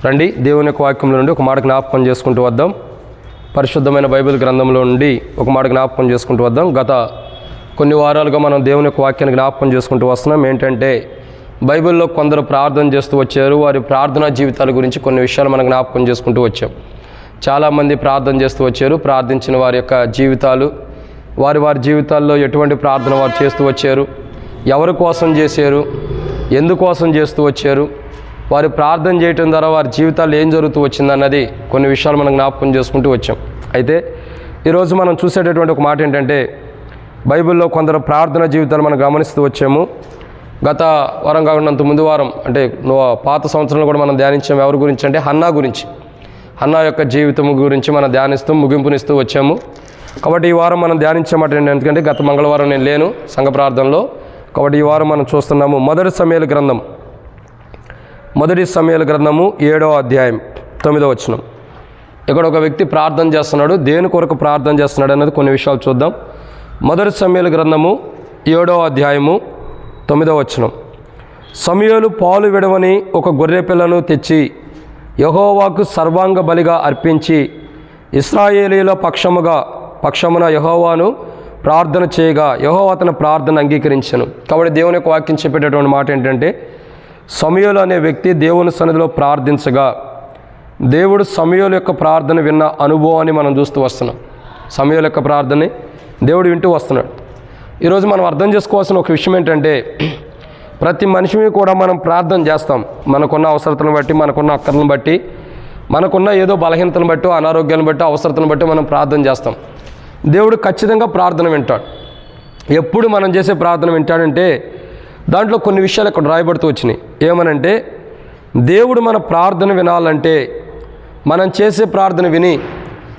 రండి దేవుని యొక్క వాక్యంలో నుండి ఒక మాట జ్ఞాపకం చేసుకుంటూ వద్దాం. పరిశుద్ధమైన బైబిల్ గ్రంథంలో నుండి ఒక మాట జ్ఞాపకం చేసుకుంటూ వద్దాం. గత కొన్ని వారాలుగా మనం దేవుని యొక్క వాక్యాన్ని జ్ఞాపకం చేసుకుంటూ వస్తున్నాం. ఏంటంటే బైబిల్లో కొందరు ప్రార్థన చేస్తూ వచ్చారు. వారి ప్రార్థనా జీవితాల గురించి కొన్ని విషయాలు మనం జ్ఞాపకం చేసుకుంటూ వచ్చాం. చాలామంది ప్రార్థన చేస్తూ వచ్చారు. ప్రార్థించిన వారి యొక్క జీవితాలు, వారి జీవితాల్లో ఎటువంటి ప్రార్థన వారు చేస్తూ వచ్చారు, ఎవరి కోసం చేశారు, ఎందుకోసం చేస్తూ వచ్చారు, వారి ప్రార్థన చేయటం ద్వారా వారి జీవితాల్లో ఏం జరుగుతూ వచ్చిందన్నది కొన్ని విషయాలు మనం జ్ఞాపకం చేసుకుంటూ వచ్చాం. అయితే ఈరోజు మనం చూసేటటువంటి ఒక మాట ఏంటంటే బైబిల్లో కొందరు ప్రార్థన జీవితాలు మనం గమనిస్తూ వచ్చాము. గత వారం కాకుండా ముందు వారం అంటే పాత సంవత్సరంలో కూడా మనం ధ్యానించాము. ఎవరి గురించి అంటే హన్నా గురించి, హన్నా యొక్క జీవితం గురించి మనం ధ్యానిస్తూ ముగింపునిస్తూ వచ్చాము. కాబట్టి ఈ వారం మనం ధ్యానించామాట ఎందుకంటే గత మంగళవారం నేను లేను సంఘ ప్రార్థనలో. కాబట్టి ఈ వారం మనం చూస్తున్నాము మొదటి సమూయేలు గ్రంథము 7వ అధ్యాయం 9వ వచనం. ఇక్కడ ఒక వ్యక్తి ప్రార్థన చేస్తున్నాడు. దేని కొరకు ప్రార్థన చేస్తున్నాడు అన్నది కొన్ని విషయాలు చూద్దాం. మొదటి సమూయేలు గ్రంథము 7వ అధ్యాయము 9వ వచనం. సమూయేలు పాలు విడవని ఒక గొర్రె పిల్లను తెచ్చి యెహోవాకు సర్వాంగ బలిగా అర్పించి ఇశ్రాయేలీయుల పక్షమున యెహోవాను ప్రార్థన చేయగా యెహోవా అతని ప్రార్థన అంగీకరించెను. కాబట్టి దేవుని యొక్క వాక్యం చెప్పేటటువంటి మాట ఏంటంటే సమూయేలు అనే వ్యక్తి దేవుని సన్నిధిలో ప్రార్థించగా దేవుడు సమూయేలు యొక్క ప్రార్థన విన్న అనుభవాన్ని మనం చూస్తూ వస్తున్నాం. సమూయేలు యొక్క ప్రార్థనని దేవుడు వింటూ వస్తున్నాడు. ఈరోజు మనం అర్థం చేసుకోవాల్సిన ఒక విషయం ఏంటంటే ప్రతి మనిషిని కూడా మనం ప్రార్థన చేస్తాం. మనకున్న అవసరతలను బట్టి, మనకున్న అక్కర్లను బట్టి, మనకున్న ఏదో బలహీనతలను బట్టి, అనారోగ్యాలను బట్టి, అవసరతలను బట్టి మనం ప్రార్థన చేస్తాం. దేవుడు ఖచ్చితంగా ప్రార్థన వింటాడు. ఎప్పుడు మనం చేసే ప్రార్థన వింటాడంటే దాంట్లో కొన్ని విషయాలు ఇక్కడ రాయబడుతూ వచ్చినాయి. ఏమనంటే దేవుడు మన ప్రార్థన వినాలంటే మనం చేసే ప్రార్థన విని,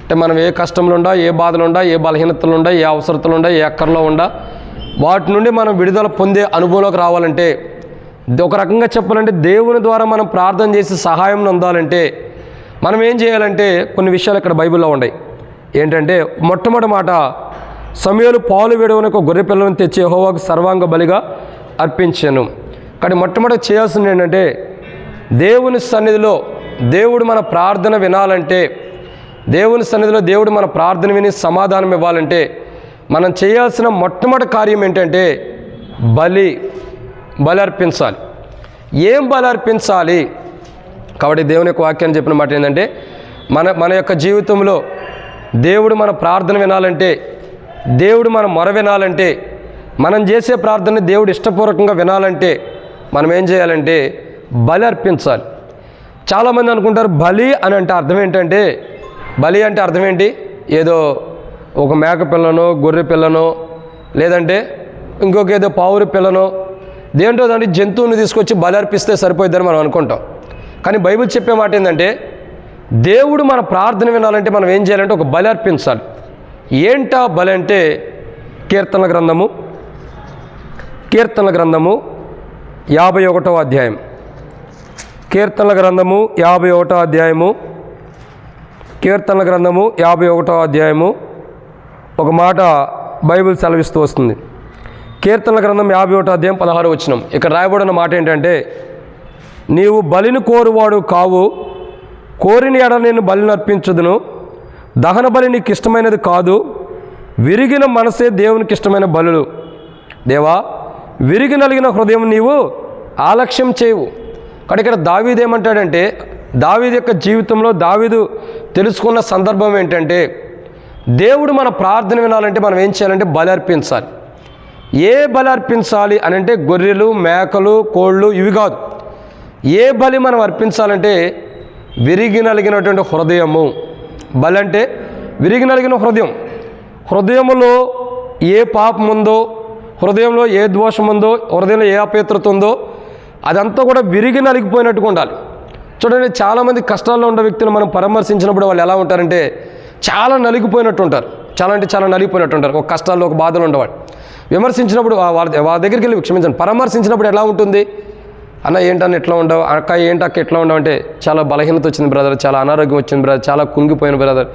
అంటే మనం ఏ కష్టంలో ఉండా, ఏ బాధలు ఉండా, ఏ బలహీనతలు ఉండా, ఏ అవసరతలు ఉండా, ఏ అక్కర్లో ఉండా, వాటి నుండి మనం విడుదల పొందే అనుభవంలోకి రావాలంటే, ఒక రకంగా చెప్పాలంటే దేవుని ద్వారా మనం ప్రార్థన చేసి సహాయం పొందాలంటే మనం ఏం చేయాలంటే కొన్ని విషయాలు ఇక్కడ బైబిల్లో ఉన్నాయి. ఏంటంటే మొట్టమొదటి మాట, సమూయేలు పాలు విడవని ఒక గొర్రె పిల్లను తెచ్చి యెహోవాకు సర్వాంగ బలిగా అర్పించాను. కానీ మొట్టమొదటి చేయాల్సింది ఏంటంటే దేవుని సన్నిధిలో దేవుడు మన ప్రార్థన వినాలంటే, దేవుని సన్నిధిలో దేవుడు మన ప్రార్థన విని సమాధానం ఇవ్వాలంటే మనం చేయాల్సిన మొట్టమొదటి కార్యం ఏంటంటే బలి అర్పించాలి. ఏం బలి అర్పించాలి? కాబట్టి దేవుని యొక్క వాక్యాన్ని చెప్పిన మాట ఏంటంటే మన యొక్క జీవితంలో దేవుడు మన ప్రార్థన వినాలంటే, దేవుడు మన మొర వినాలంటే, మనం చేసే ప్రార్థనని దేవుడు ఇష్టపూర్వకంగా వినాలంటే మనం ఏం చేయాలంటే బలి అర్పించాలి. చాలామంది అనుకుంటారు బలి అని అంటే అర్థం ఏంటంటే, బలి అంటే అర్థం ఏంటి? ఏదో ఒక మేక పిల్లనో, గొర్రె పిల్లనో, లేదంటే ఇంకొక ఏదో పావురి పిల్లనో, దేంటో దాంట్లో జంతువుని తీసుకొచ్చి బలి అర్పిస్తే సరిపోయిద్దని మనం అనుకుంటాం. కానీ బైబిల్ చెప్పే మాట ఏంటంటే దేవుడు మన ప్రార్థన వినాలంటే మనం ఏం చేయాలంటే ఒక బలి అర్పించాలి. ఏంటా బలి అంటే కీర్తనల గ్రంథము 51వ అధ్యాయం. కీర్తనల గ్రంథము 51వ అధ్యాయము ఒక మాట బైబిల్ సెలవిస్తూ వస్తుంది. కీర్తనల గ్రంథం 51వ అధ్యాయం 16వ వచనం. ఇక్కడ రాయబడిన మాట ఏంటంటే నీవు బలిని కోరువాడు కావు, కోరిన ఎడల నేను బలిని అర్పించుదును, దహన బలి నీకు ఇష్టమైనది కాదు, విరిగిన మనసే దేవునికి ఇష్టమైన బలులు. దేవా, విరిగి నలిగిన హృదయం నీవు ఆలక్ష్యం చేయవు. కానీ ఇక్కడ దావీదు ఏమంటాడంటే, దావీదు యొక్క జీవితంలో దావీదు తెలుసుకున్న సందర్భం ఏంటంటే దేవుడు మన ప్రార్థన వినాలంటే మనం ఏం చేయాలంటే బలి అర్పించాలి. ఏ బలి అర్పించాలి అని అంటే గొర్రెలు, మేకలు, కోళ్ళు ఇవి కాదు. ఏ బలి మనం అర్పించాలంటే విరిగి నలిగినటువంటి హృదయము. బలి అంటే విరిగి నలిగిన హృదయంలో ఏ పాపం ఉందో, హృదయంలో ఏ దోషం ఉందో, హృదయంలో ఏ అపవిత్రత ఉందో అదంతా కూడా విరిగి నలిగిపోయినట్టుగా ఉండాలి. చూడండి, చాలామంది కష్టాల్లో ఉన్న వ్యక్తులు మనం పరామర్శించినప్పుడు వాళ్ళు ఎలా ఉంటారంటే చాలా నలిగిపోయినట్టు ఉంటారు. చాలా నలిగిపోయినట్టు ఉంటారు. ఒక కష్టాల్లో, ఒక బాధలు ఉండేవాడు. విమర్శించినప్పుడు వాళ్ళ దగ్గరికి వెళ్ళి క్షమించండి, పరామర్శించినప్పుడు ఎలా ఉంటుంది? అన్న ఏంటన్న ఎట్లా ఉండవు, అక్క ఏంటక్క ఎట్లా ఉండవు అంటే చాలా బలహీనత వచ్చింది బ్రదర్, చాలా అనారోగ్యం వచ్చింది బ్రదర్, చాలా కుంగిపోయిన బ్రదర్,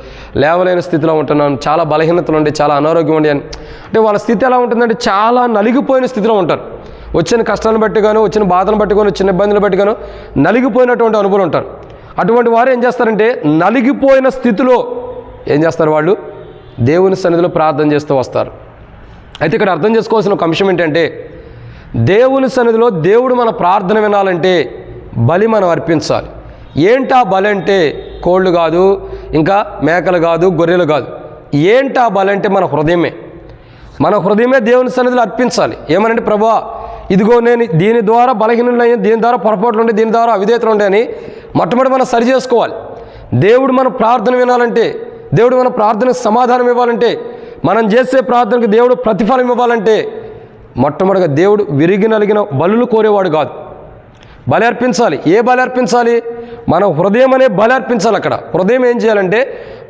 లేవలేని స్థితిలో ఉంటున్నాను, చాలా బలహీనతలు ఉండి, చాలా అనారోగ్యం ఉండి అని. అంటే వాళ్ళ స్థితి ఎలా ఉంటుందంటే చాలా నలిగిపోయిన స్థితిలో ఉంటారు. వచ్చిన కష్టాలను బట్టి గాను, వచ్చిన బాధను బట్టి గాను, వచ్చిన ఇబ్బందులు బట్టి గాను నలిగిపోయినటువంటి అనుభవం ఉంటారు. అటువంటి వారు ఏం చేస్తారంటే నలిగిపోయిన స్థితిలో ఏం చేస్తారు, వాళ్ళు దేవుని సన్నిధిలో ప్రార్థన చేస్తూ వస్తారు. అయితే ఇక్కడ అర్థం చేసుకోవాల్సిన ఒక అంశం ఏంటంటే, దేవుని సన్నిధిలో దేవుడు మన ప్రార్థన వినాలంటే బలి మనం అర్పించాలి. ఏంటా బలి అంటే కోళ్ళు కాదు, ఇంకా మేకలు కాదు, గొర్రెలు కాదు. ఏంటా బలి అంటే మన హృదయమే. మన హృదయమే దేవుని సన్నిధిలో అర్పించాలి. ఏమనంటే, ప్రభువా ఇదిగో నేను దీని ద్వారా బలహీనులయ్యి, దీని ద్వారా పొరపాట్లు ఉండే, దీని ద్వారా అవిధేతలు ఉండే అని మొట్టమొదటి మనం సరి చేసుకోవాలి. దేవుడు మన ప్రార్థన వినాలంటే, దేవుడు మన ప్రార్థనకు సమాధానం ఇవ్వాలంటే, మనం చేసే ప్రార్థనకు దేవుడు ప్రతిఫలం ఇవ్వాలంటే మొట్టమొదటిగా దేవుడు విరిగి నలిగిన బలులు కోరేవాడు కాదు, బలి అర్పించాలి. ఏ బలి అర్పించాలి? మన హృదయం అనే బలి అర్పించాలి. అక్కడ హృదయం ఏం చేయాలంటే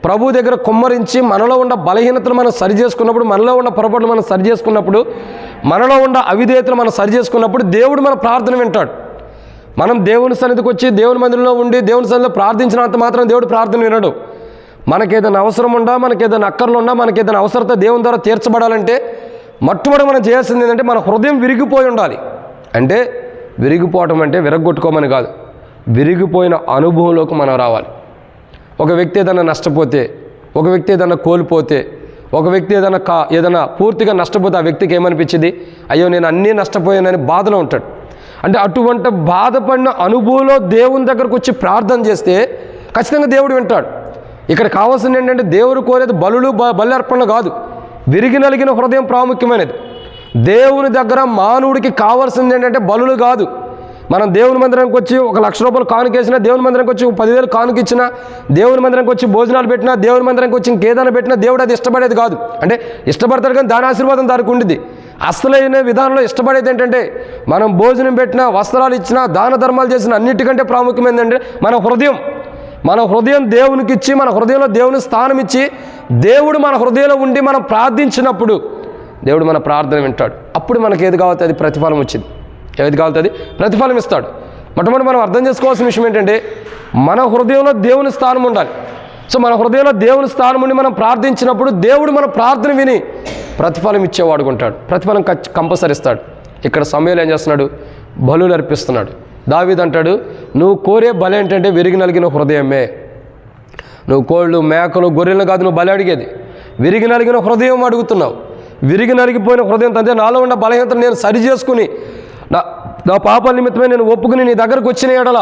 ప్రభు దగ్గర కుమ్మరించి మనలో ఉన్న బలహీనతలు మనం సరి చేసుకున్నప్పుడు, మనలో ఉన్న పొరపాట్లు మనం సరి చేసుకున్నప్పుడు, మనలో ఉన్న అవిధేయతలు మనం సరి చేసుకున్నప్పుడు దేవుడు మన ప్రార్థన వింటాడు. మనం దేవుని సన్నిధికి వచ్చి దేవుని మందిరంలో ఉండి దేవుని సన్నిధిలో ప్రార్థించినంత మాత్రం దేవుడు ప్రార్థన వినడు. మనకేదైనా అవసరం ఉండా, మనకేదైనా అక్కర్లు ఉన్నా, మనకేదైనా అవసరత దేవుని ద్వారా తీర్చబడాలంటే మొట్టమొదటి మనం చేయాల్సింది ఏంటంటే మన హృదయం విరిగిపోయి ఉండాలి. అంటే విరిగిపోవటం అంటే విరగొట్టుకోమని కాదు, విరిగిపోయిన అనుభవంలోకి మనం రావాలి. ఒక వ్యక్తి ఏదైనా నష్టపోతే, ఒక వ్యక్తి ఏదైనా కోల్పోతే, ఒక వ్యక్తి ఏదైనా పూర్తిగా నష్టపోతే ఆ వ్యక్తికి ఏమనిపించింది? అయ్యో నేను అన్నీ నష్టపోయానని బాధలో ఉంటాడు. అంటే అటువంటి బాధపడిన అనుభవంలో దేవుని దగ్గరకు వచ్చి ప్రార్థన చేస్తే ఖచ్చితంగా దేవుడు వింటాడు. ఇక్కడ కావాల్సింది ఏంటంటే దేవుడు కోరేది బలి అర్పణ కాదు, విరిగి నలిగిన హృదయం ప్రాముఖ్యమైనది. దేవుని దగ్గర మానవుడికి కావాల్సింది ఏంటంటే బలులు కాదు. మనం దేవుని మందిరానికి వచ్చి 1,00,000 రూపాయలు కానుకేసినా, దేవుని మందిరానికి వచ్చి 10,000 కానుకిచ్చినా, దేవుని మందిరానికి వచ్చి భోజనాలు పెట్టినా, దేవుని మందిరానికి వచ్చి ఇంకేదైనా పెట్టినా దేవుడు అది ఇష్టపడేది కాదు. అంటే ఇష్టపడతాడు కానీ దాని ఆశీర్వాదం దానికి ఉండిద్ది. అసలైన విధానంలో ఇష్టపడేది ఏంటంటే మనం భోజనం పెట్టినా, వస్త్రాలు ఇచ్చినా, దాన ధర్మాలు చేసినా అన్నిటికంటే ప్రాముఖ్యమైనది ఏంటంటే మన హృదయం. మన హృదయం దేవునికి ఇచ్చి, మన హృదయంలో దేవుని స్థానం ఇచ్చి, దేవుడు మన హృదయంలో ఉండి మనం ప్రార్థించినప్పుడు దేవుడు మన ప్రార్థన వింటాడు. అప్పుడు మనకి ఏది కావాలో అది ప్రతిఫలం వచ్చింది, ఏది కావాలో అది ప్రతిఫలం ఇస్తాడు. మొట్టమొదటి మనం అర్థం చేసుకోవాల్సిన విషయం ఏంటంటే మన హృదయంలో దేవుని స్థానం ఉండాలి. సో మన హృదయంలో దేవుని స్థానం ఉండి మనం ప్రార్థించినప్పుడు దేవుడు మన ప్రార్థన విని ప్రతిఫలం ఇచ్చేవాడుకుంటాడు, ప్రతిఫలం కంపల్సరీ ఇస్తాడు. ఇక్కడ సమూయేలు ఏం చేస్తున్నాడు? బలులు అర్పిస్తున్నాడు. దావీదు అంటాడు, నువ్వు కోరే బలి ఏంటంటే విరిగి నలిగిన హృదయమే. నువ్వు కోళ్ళు, మేకలు, గొర్రెలను కాదు నువ్వు బలి అడిగేది, విరిగి నలిగిన హృదయం అడుగుతున్నావు. విరిగి నలిగిపోయిన హృదయం అంటే నాలో ఉన్న బలహీనతను నేను సరి చేసుకుని, నా పాపం నిమిత్తమే నేను ఒప్పుకుని నీ దగ్గరకు వచ్చిన ఎడల,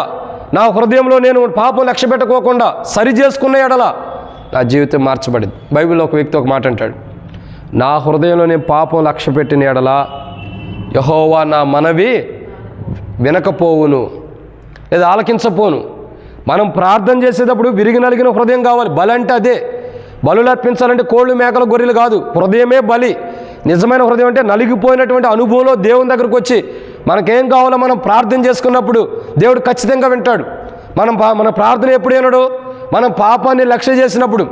నా హృదయంలో నేను పాపం లక్ష్య పెట్టుకోకుండా సరి చేసుకున్న ఎడల నా జీవితం మార్చబడింది. బైబిల్లో ఒక వ్యక్తి ఒక మాట అంటాడు, నా హృదయంలో నేను పాపం లక్ష్య పెట్టిన ఎడల యెహోవా నా మనవి వినకపోవును, లేదా ఆలకించపోను. మనం ప్రార్థన చేసేటప్పుడు విరిగి నలిగిన హృదయం కావాలి. బలి అంటే అదే. బలులు అర్పించాలంటే కోళ్ళు, మేకలు, గొర్రెలు కాదు, హృదయమే బలి. నిజమైన హృదయం అంటే నలిగిపోయినటువంటి అనుభవంలో దేవుని దగ్గరకు వచ్చి మనకేం కావాలో మనం ప్రార్థన చేసుకున్నప్పుడు దేవుడు ఖచ్చితంగా వింటాడు. మన ప్రార్థన ఎప్పుడైనాడు? మనం పాపాన్ని లక్ష్య చేసినప్పుడు,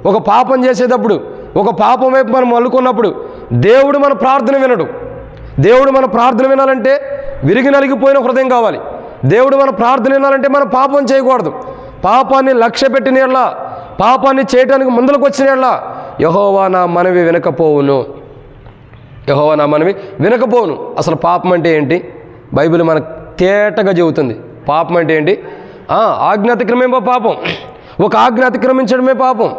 ఒక పాపం చేసేటప్పుడు, ఒక పాపం వైపు మనం మల్లుకున్నప్పుడు దేవుడు మన ప్రార్థన వినడు. దేవుడు మన ప్రార్థన వినాలంటే విరిగి నలిగిపోయిన హృదయం కావాలి. దేవుడు మన ప్రార్థన వినాలంటే మనం పాపం చేయకూడదు. పాపాన్ని లక్ష్య పెట్టిన ఎడల, పాపాన్ని చేయడానికి ముందులకు వచ్చిన ఎడల యెహోవా నా మనవి వినకపోవును, యెహోవా నా మనవి వినకపోవును. అసలు పాపం అంటే ఏంటి? బైబిల్ మనకు తేటగా చెబుతుంది. పాపం అంటే ఏంటి? ఆజ్ఞ అతిక్రమమే పాపం. ఒక ఆజ్ఞ అతిక్రమించడమే పాపం.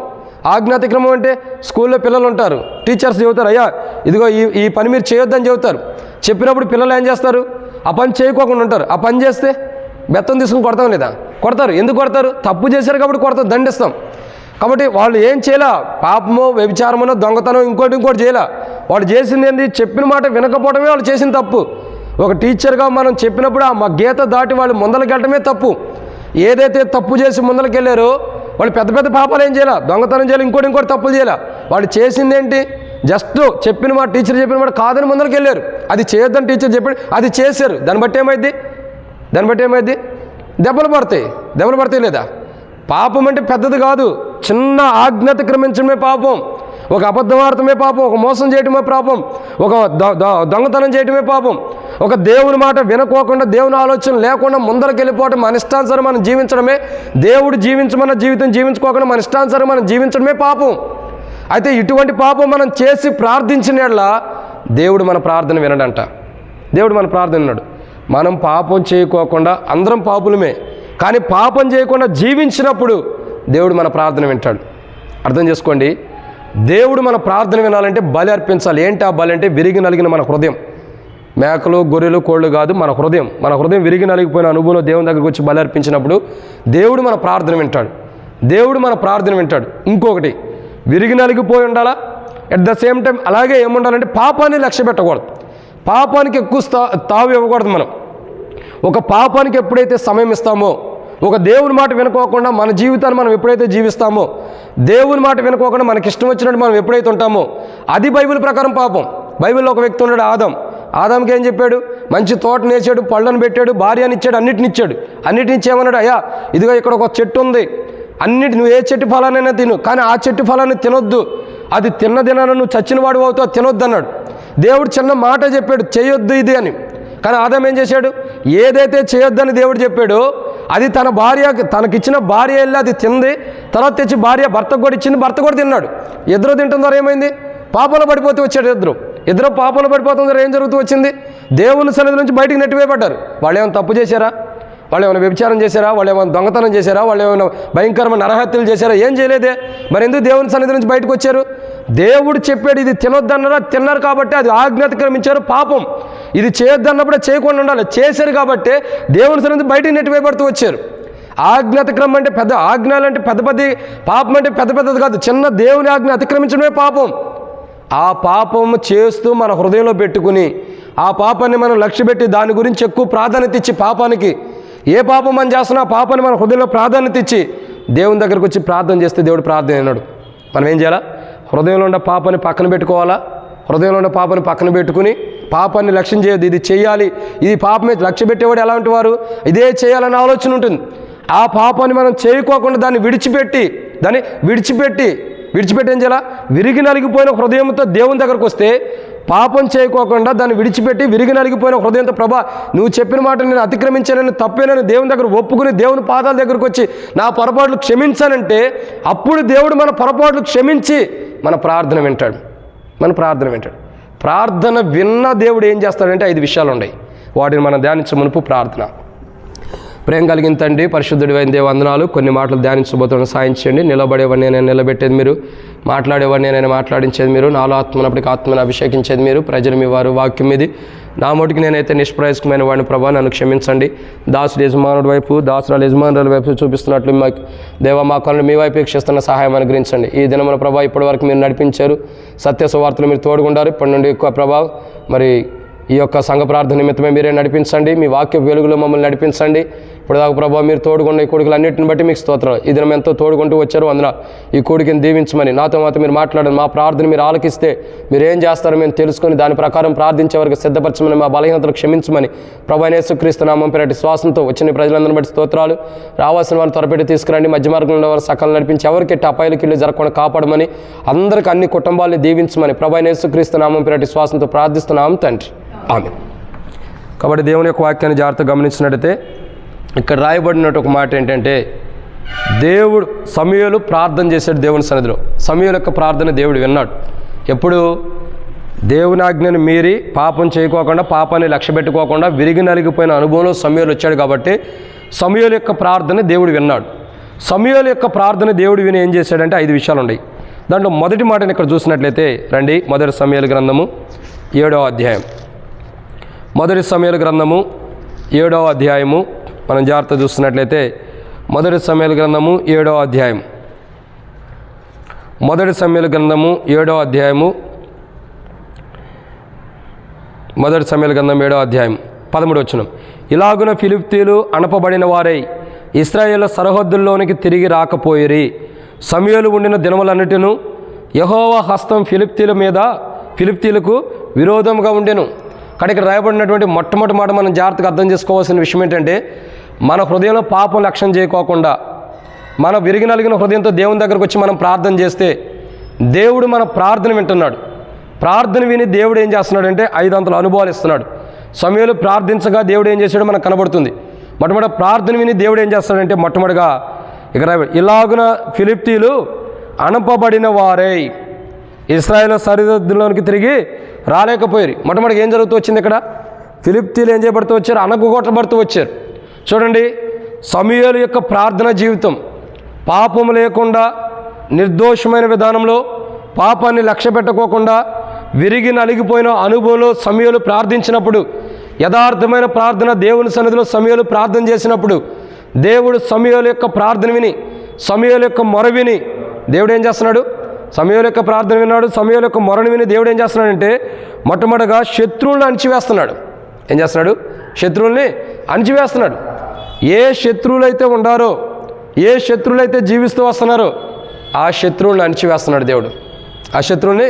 ఆజ్ఞ అతిక్రమం అంటే స్కూల్లో పిల్లలు ఉంటారు, టీచర్స్ చెబుతారు, అయ్యా ఇదిగో ఈ పని మీరు చేయొద్దని చెబుతారు. చెప్పినప్పుడు పిల్లలు ఏం చేస్తారు? ఆ పని చేయకోకుండా ఉంటారు. ఆ పని చేస్తే బెత్తం తీసుకుని కొడతాం లేదా? కొడతారు. ఎందుకు కొడతారు? తప్పు చేశారు కాబట్టి కొడతాం, దండిస్తాం. కాబట్టి వాళ్ళు ఏం చేయాల? పాపమో, వ్యభిచారమనో, దొంగతనం, ఇంకోటి చేయాల. వాళ్ళు చేసింది ఏంటి? చెప్పిన మాట వినకపోవడమే వాళ్ళు చేసిన తప్పు. ఒక టీచర్గా మనం చెప్పినప్పుడు మా గీత దాటి వాళ్ళు ముందలకెళ్ళటమే తప్పు. ఏదైతే తప్పు చేసి ముందలకెళ్ళారో వాళ్ళు పెద్ద పెద్ద పాపాలు ఏం చేయాల? దొంగతనం చేయాలి, ఇంకోటి తప్పులు చేయాల. వాళ్ళు చేసింది ఏంటి? జస్ట్ చెప్పిన మాట, టీచర్ చెప్పిన మాట కాదని ముందరకెళ్ళారు. అది చేయొద్దని టీచర్ చెప్పాడు, అది చేశారు. దాన్ని బట్టి ఏమైంది? దెబ్బలు పడతాయి లేదా? పాపం అంటే పెద్దది కాదు, చిన్న ఆజ్ఞ అతిక్రమించడమే పాపం. ఒక అబద్ధమాడటమే పాపం, ఒక మోసం చేయటమే పాపం, ఒక దొంగతనం చేయటమే పాపం. ఒక దేవుని మాట వినుకోకుండా, దేవుని ఆలోచన లేకుండా ముందరకు వెళ్ళిపోవటం, మన ఇష్టానుసారం మనం జీవించడమే. దేవుడు జీవించమన్న జీవితం జీవించుకోకుండా మన ఇష్టానుసారం మనం జీవించడమే పాపం. అయితే ఇటువంటి పాపం మనం చేసి ప్రార్థించిన యెడల దేవుడు మన ప్రార్థన వినడంట. దేవుడు మన ప్రార్థన విన్నాడు. మనం పాపం చేయకోకుండా అందరం పాపులమే, కానీ పాపం చేయకుండా జీవించినప్పుడు దేవుడు మన ప్రార్థన వింటాడు. అర్థం చేసుకోండి, దేవుడు మన ప్రార్థన వినాలంటే బలి అర్పించాలి. ఏంటి ఆ బలి అంటే? విరిగి నలిగిన మన హృదయం. మేకలు, గొర్రెలు, కోళ్ళు కాదు, మన హృదయం విరిగి నలిగిపోయిన అనుభవంలో దేవుని దగ్గరికి వచ్చి బలి అర్పించినప్పుడు దేవుడు మన ప్రార్థన వింటాడు. ఇంకొకటి, విరిగి నలిగిపోయి ఉండాలా, అట్ ద సేమ్ టైం అలాగే ఏముండాలంటే పాపాన్ని లక్ష్య పెట్టకూడదు. పాపానికి ఎక్కువ తావు ఇవ్వకూడదు. మనం ఒక పాపానికి ఎప్పుడైతే సమయం ఇస్తామో, ఒక దేవుని మాట వినుకోకుండా మన జీవితాన్ని మనం ఎప్పుడైతే జీవిస్తామో, దేవుని మాట వినుకోకుండా మనకి ఇష్టం వచ్చినట్టు మనం ఎప్పుడైతే ఉంటామో, అది బైబిల్ ప్రకారం పాపం. బైబిల్లో ఒక వ్యక్తి ఉన్నాడు, ఆదాంకి ఏం చెప్పాడు? మంచి తోటను వేసాడు, పళ్ళను పెట్టాడు, భార్యని ఇచ్చాడు, అన్నిటిని ఇచ్చేమన్నాడు. అయ్యా ఇదిగో ఇక్కడ ఒక చెట్టు ఉంది, నువ్వు ఏ చెట్టు ఫలానైనా తిను, కానీ ఆ చెట్టు ఫలాన్ని తినొద్దు, అది తిన్న దినాన నువ్వు చచ్చినవాడు అవుతావు, తినొద్దు అన్నాడు. దేవుడు చిన్న మాట చెప్పాడు, చేయొద్దు ఇది అని. కానీ ఆదాం ఏం చేశాడు? ఏదైతే చేయొద్దని దేవుడు చెప్పాడో అది తనకిచ్చిన భార్య వెళ్ళి అది తింది. తర్వాత తెచ్చి భర్తకు కూడా ఇచ్చింది, భర్త కూడా తిన్నాడు. ఇద్దరు తింటున్న ద్వారా ఏమైంది? పాపంలో పడిపోతూ వచ్చాడు. ఇద్దరు పాపంలో పడిపోతున్న ద్వారా ఏం జరుగుతూ వచ్చింది? దేవుని సన్నిధి నుంచి బయటికి నెట్టివేయబడ్డారు. వాళ్ళు ఏమైనా తప్పు చేశారా? వాళ్ళు ఏమైనా వ్యభిచారం చేశారా? వాళ్ళు ఏమైనా దొంగతనం చేశారా? వాళ్ళు ఏమైనా భయంకరమైన నరహత్యలు చేశారా? ఏం చేయలేదే. మరి ఎందుకు దేవుని సన్నిధి నుంచి బయటకు వచ్చారు? దేవుడు చెప్పాడు ఇది తినొద్దన్నారా, తిన్నారు కాబట్టి అది ఆజ్ఞ అతిక్రమించారు, పాపం. ఇది చేయొద్దన్నప్పుడే చేయకుండా ఉండాలి, చేశారు కాబట్టి దేవుని సన్నిధి బయటికి నెట్టివేయబడుతూ వచ్చారు. ఆజ్ఞ అతిక్రమం అంటే పెద్ద ఆజ్ఞలు అంటే పెద్ద పాపం అంటే పెద్దది కాదు, చిన్న దేవుని ఆజ్ఞ అతిక్రమించడమే పాపం. ఆ పాపము చేస్తూ మన హృదయంలో పెట్టుకుని ఆ పాపాన్ని మనం లక్ష్యపెట్టి దాని గురించి ఎక్కువ ప్రాధాన్యత ఇచ్చి పాపానికి ఏ పాపం మనం చేస్తున్నా ఆ పాపాన్ని మన హృదయంలో ప్రాధాన్యత ఇచ్చి దేవుని దగ్గరకు వచ్చి ప్రార్థన చేస్తే దేవుడు ప్రార్థన అన్నాడు. మనం ఏం చేయాలా? హృదయంలో ఉన్న పాపాన్ని పక్కన పెట్టుకోవాలా. హృదయంలో ఉన్న పాపాన్ని పక్కన పెట్టుకుని పాపాన్ని లక్ష్యం చేయొద్దు. ఇది చేయాలి, ఇది పాపమే. లక్ష్య పెట్టేవాడు ఎలాంటి వారు? ఇదే చేయాలనే ఆలోచన ఉంటుంది. ఆ పాపాన్ని మనం చేయకోకుండా దాన్ని విడిచిపెట్టి ఏం చేయాలా? విరిగి నలిగిపోయిన హృదయంతో దేవుని దగ్గరకు వస్తే, పాపం చేయకోకుండా దాన్ని విడిచిపెట్టి విరిగి నలిగిపోయిన హృదయంతో, ప్రభా నువ్వు చెప్పిన మాట నేను అతిక్రమించానని, తప్పేనని దేవుని దగ్గర ఒప్పుకుని దేవుని పాదాల దగ్గరకు వచ్చి నా పొరపాట్లు క్షమించానంటే అప్పుడు దేవుడు మన పొరపాట్లు క్షమించి మన ప్రార్థన వింటాడు. ప్రార్థన విన్న దేవుడు ఏం చేస్తాడంటే 5 విషయాలు ఉన్నాయి. వాటిని మనం ధ్యానించే మునుపు ప్రార్థన. ప్రేమ కలిగిన తండ్రి, పరిశుద్ధుడివైన దేవ వందనాలు. కొన్ని మాటలు ధ్యానించబోతున్న సాయం చేయండి. నిలబడేవాడిని నేను నిలబెట్టేది మీరు, మాట్లాడేవాడిని నేను మాట్లాడించేది మీరు, నాలో ఆత్మనప్పటికీ ఆత్మను అభిషేకించేది మీరు. ప్రజలు మీ వారు వాక్యం ఇది నా మోటికి నేనైతే నిష్ప్రయోజకమైన వాడిని ప్రభా, నన్ను క్షమించండి. దాసుడు యజమానుడి వైపు, దాసురాలు యజమానుల వైపు చూపిస్తున్నట్లు మా కళ్ళు మీ వైపు వీక్షిస్తున్న సహాయం అనుగ్రహించండి. ఈ దినమున ప్రభా ఇప్పటి వరకు మీరు నడిపించారు, సత్య సువార్తలు మీరు తోడుగుండారు. ఇప్పటి నుండి ఎక్కువ ప్రభా మరి ఈ యొక్క సంఘ ప్రార్థన నిమిత్తమే మీరే నడిపించండి. మీ వాక్య వెలుగులో మమ్మల్ని నడిపించండి. ఇప్పుడు దాకా ప్రభావ మీరు తోడుకున్న ఈ కోడికలు అన్నింటిని బట్టి మీకు స్తోత్రాలు. ఈ దినం ఎంతో తోడుకుంటూ వచ్చారు. అందులో ఈ కోడికని దీవించమని నాతో మీరు మాట్లాడండి. మా ప్రార్థన మీరు ఆలకిస్తే మీరు ఏం చేస్తారో మేము తెలుసుకొని దాని ప్రకారం ప్రార్థించే వరకు సిద్ధపరచమని, మా బలహీనతలు క్షమించమని ప్రభు యేసుక్రీస్తు నామం పేరటి శ్వాసంతో వచ్చిన ప్రజలందరిని బట్టి స్తోత్రాలు. రావాల్సిన వారిని త్వరపెట్టి తీసుకురండి. మధ్య మార్గంలో వారు సకలం నడిపించి ఎవరికి అపాయాలకి ఇల్లు జరగకుండా కాపాడమని, అందరికీ అన్ని కుటుంబాలని దీవించమని ప్రభు యేసుక్రీస్తు నామం పేరటి శ్వాసంతో ప్రార్థిస్తున్నాం తండ్రి, ఆమేన్. కాబట్టి దేవుని యొక్క వాక్యాన్ని జాగ్రత్తగా గమనించినట్టయితే ఇక్కడ రాయబడినట్టు ఒక మాట ఏంటంటే, దేవుడు సమూయేలు ప్రార్థన చేశాడు దేవుని సన్నిధిలో. సమూయేలు యొక్క ప్రార్థన దేవుడు విన్నాడు. ఎప్పుడు? దేవుని ఆజ్ఞను మీరి పాపం చేయకోకుండా, పాపాన్ని లక్ష్య పెట్టుకోకుండా విరిగి నలిగిపోయిన అనుభవంలో సమూయేలు వచ్చాడు కాబట్టి సమూయేలు యొక్క ప్రార్థన దేవుడు విన్నాడు. సమూయేలు యొక్క ప్రార్థన దేవుడు విని ఏం చేశాడంటే 5 విషయాలు ఉన్నాయి. దాంట్లో మొదటి మాటను ఇక్కడ చూసినట్లయితే రండి, మొదటి సమూయేలు గ్రంథము 7వ అధ్యాయం. మొదటి సమూయేలు గ్రంథము 7వ అధ్యాయము మనం జాగ్రత్త చూస్తున్నట్లయితే మొదటి సమూయేలు గ్రంథము 7వ అధ్యాయం. మొదటి సమూయేలు గ్రంథము 7వ అధ్యాయము. మొదటి సమూయేలు గ్రంథం 7వ అధ్యాయం 13వ వచనం. ఇలాగున ఫిలిష్తీయులు అణపబడిన వారై ఇశ్రాయేలు సరిహద్దుల్లోనికి తిరిగి రాకపోయిరి. సమూయేలు ఉండిన దినములన్నిటిను యెహోవా హస్తం ఫిలిష్తీయులకు విరోధంగా ఉండెను. ఇక్కడ రాయబడినటువంటి మొట్టమొదటి మాట మనం జాగ్రత్తగా అర్థం చేసుకోవాల్సిన విషయం ఏంటంటే, మన హృదయంలో పాపం లక్ష్యం చేయకోకుండా మన విరిగి నలిగిన హృదయంతో దేవుని దగ్గరకు వచ్చి మనం ప్రార్థన చేస్తే దేవుడు మన ప్రార్థన వింటున్నాడు. ప్రార్థన విని దేవుడు ఏం చేస్తున్నాడంటే 5 అంతల అనుభవాలు ఇస్తున్నాడు. సమూయేలు ప్రార్థించగా దేవుడు ఏం చేశాడో మనకు కనబడుతుంది. మొట్టమొదటి ప్రార్థన విని దేవుడు ఏం చేస్తాడంటే, మొట్టమొదటిగా ఇక్కడ ఇలాగున ఫిలిష్తీయులు అణపబడిన వారై ఇశ్రాయేలు సరిహద్దులోనికి తిరిగి రాలేకపోయారు. మొట్టమొదటిగా ఏం జరుగుతూ వచ్చింది? ఇక్కడ ఫిలిష్తీయులు ఏం చేయబడుతూ వచ్చారు? అణగొట్టబడుతూ వచ్చారు. చూడండి, సమూయేలు యొక్క ప్రార్థన జీవితం పాపం లేకుండా నిర్దోషమైన విధానంలో పాపాన్ని లక్ష్య పెట్టుకోకుండా విరిగి నలిగిపోయిన అనుభవంలో సమూయేలు ప్రార్థించినప్పుడు, యథార్థమైన ప్రార్థన దేవుని సన్నిధిలో సమూయేలు ప్రార్థన చేసినప్పుడు దేవుడు సమూయేలు యొక్క ప్రార్థన విని, సమూయేలు యొక్క మొర విని దేవుడు ఏం చేస్తున్నాడు? సమూయేలు యొక్క ప్రార్థన విన్నాడు. సమూయేలు యొక్క మొరను విని దేవుడు ఏం చేస్తున్నాడంటే మొట్టమొదటిగా శత్రువులను అణిచివేస్తున్నాడు. ఏం చేస్తున్నాడు? శత్రువుల్ని అణిచివేస్తున్నాడు. ఏ శత్రువులైతే ఉండారో, ఏ శత్రువులైతే జీవిస్తూ వస్తున్నారో ఆ శత్రువుల్ని అణిచివేస్తున్నాడు దేవుడు. ఆ శత్రువుల్ని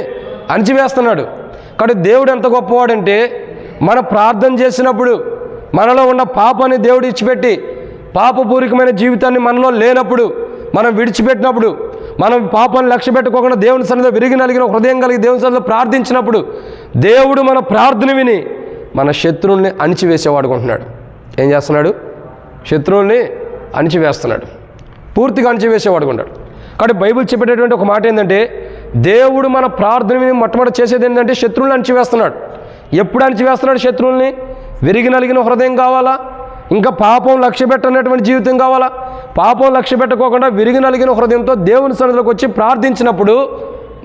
అణిచివేస్తున్నాడు. కాబట్టి దేవుడు ఎంత గొప్పవాడంటే మన ప్రార్థన చేసినప్పుడు మనలో ఉన్న పాపాన్ని దేవుడు ఇచ్చిపెట్టి, పాపపూరికమైన జీవితాన్ని మనలో లేనప్పుడు, మనం విడిచిపెట్టినప్పుడు, మనం పాపాన్ని లక్ష్య పెట్టుకోకుండా దేవుని సన్నిధిలో విరిగి నలిగిన హృదయం కలిగి దేవుని సన్నిధిలో ప్రార్థించినప్పుడు దేవుడు మన ప్రార్థన విని మన శత్రువుల్ని అణిచివేసేవాడుకుంటున్నాడు. ఏం చేస్తున్నాడు? శత్రువుల్ని అణిచివేస్తున్నాడు, పూర్తిగా అణిచివేసేవాడుకుంటాడు. కాబట్టి బైబిల్ చెప్పేటటువంటి ఒక మాట ఏంటంటే దేవుడు మన ప్రార్థన విని మొట్టమొదటి చేసేది ఏంటంటే శత్రువుల్ని అణిచివేస్తున్నాడు. ఎప్పుడు అణిచివేస్తున్నాడు శత్రువుల్ని? విరిగి నలిగిన హృదయం కావాలా? ఇంకా పాపం లక్ష్య పెట్టనటువంటి జీవితం కావాలా? పాపం లక్ష్య పెట్టుకోకుండా విరిగి నలిగిన హృదయంతో దేవుని సన్నిధిలోకి వచ్చి ప్రార్థించినప్పుడు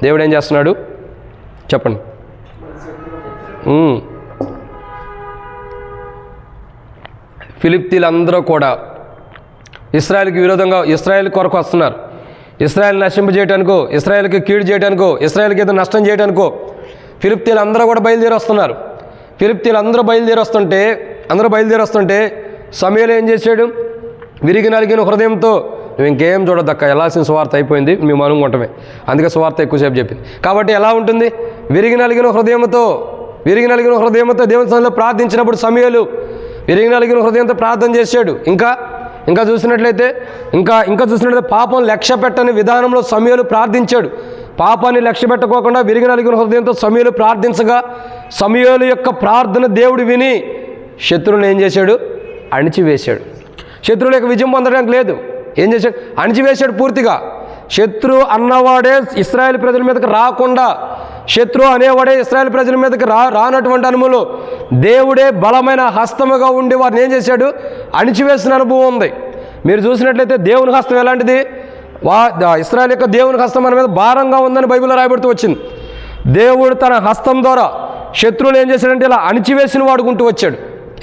దేవుడు ఏం చేస్తున్నాడు చెప్పండి? ఫిలిప్తీలందరూ కూడా ఇశ్రాయేలుకి విరోధంగా ఇశ్రాయేల్ కొరకు వస్తున్నారు. ఇశ్రాయేల్ నశింపజేయడానికో, ఇశ్రాయేల్కి కీడు చేయడానికో, ఇశ్రాయేల్కి ఏదో నష్టం చేయడానికో ఫిలిప్తీలందరూ కూడా బయలుదేరి వస్తున్నారు. ఫిలిప్తీలందరూ బయలుదేరి వస్తుంటే సమూయేలు ఏం చేశాడు? విరిగి నలిగిన హృదయంతో నువ్వు ఇంకేం చూడొద్దక్క, వెళ్ళాల్సిన సువార్త అయిపోయింది, మేము అనుకుంటామే, అందుకే సువార్త ఎక్కువసేపు చెప్పింది. కాబట్టి ఎలా ఉంటుంది? విరిగి నలిగిన హృదయంతో దేవుని సన్నిధిలో ప్రార్థించినప్పుడు సమూయేలు విరిగి నలిగిన హృదయంతో ప్రార్థన చేశాడు. ఇంకా చూసినట్లయితే పాపం లక్ష్య పెట్టని విధానంలో సమూయేలు ప్రార్థించాడు. పాపాన్ని లక్ష్య పెట్టుకోకుండా విరిగి నలిగిన హృదయంతో సమూయేలు ప్రార్థించగా సమూయేలు యొక్క ప్రార్థన దేవుడు విని శత్రువులను ఏం చేశాడు? అణిచివేశాడు. శత్రువుల యొక్క విజయం పొందడానికి లేదు. ఏం చేశాడు? అణిచివేశాడు పూర్తిగా. శత్రువు అన్నవాడే ఇశ్రాయేల్ ప్రజల మీదకి రాకుండా, శత్రువు అనేవాడే ఇశ్రాయేల్ ప్రజల మీదకి రానటువంటి అనుభవంలో దేవుడే బలమైన హస్తముగా ఉండి వారిని ఏం చేశాడు? అణిచివేసిన అనుభవం ఉంది. మీరు చూసినట్లయితే దేవుని హస్తం ఎలాంటిది? ఇశ్రాయేల్ యొక్క దేవుని హస్తం మన మీద భారంగా ఉందని బైబిల్లో రాయబడుతూ వచ్చింది. దేవుడు తన హస్తం ద్వారా శత్రువులు ఏం చేశాడంటే ఇలా అణిచివేసిన వాడుకుంటూ వచ్చాడు.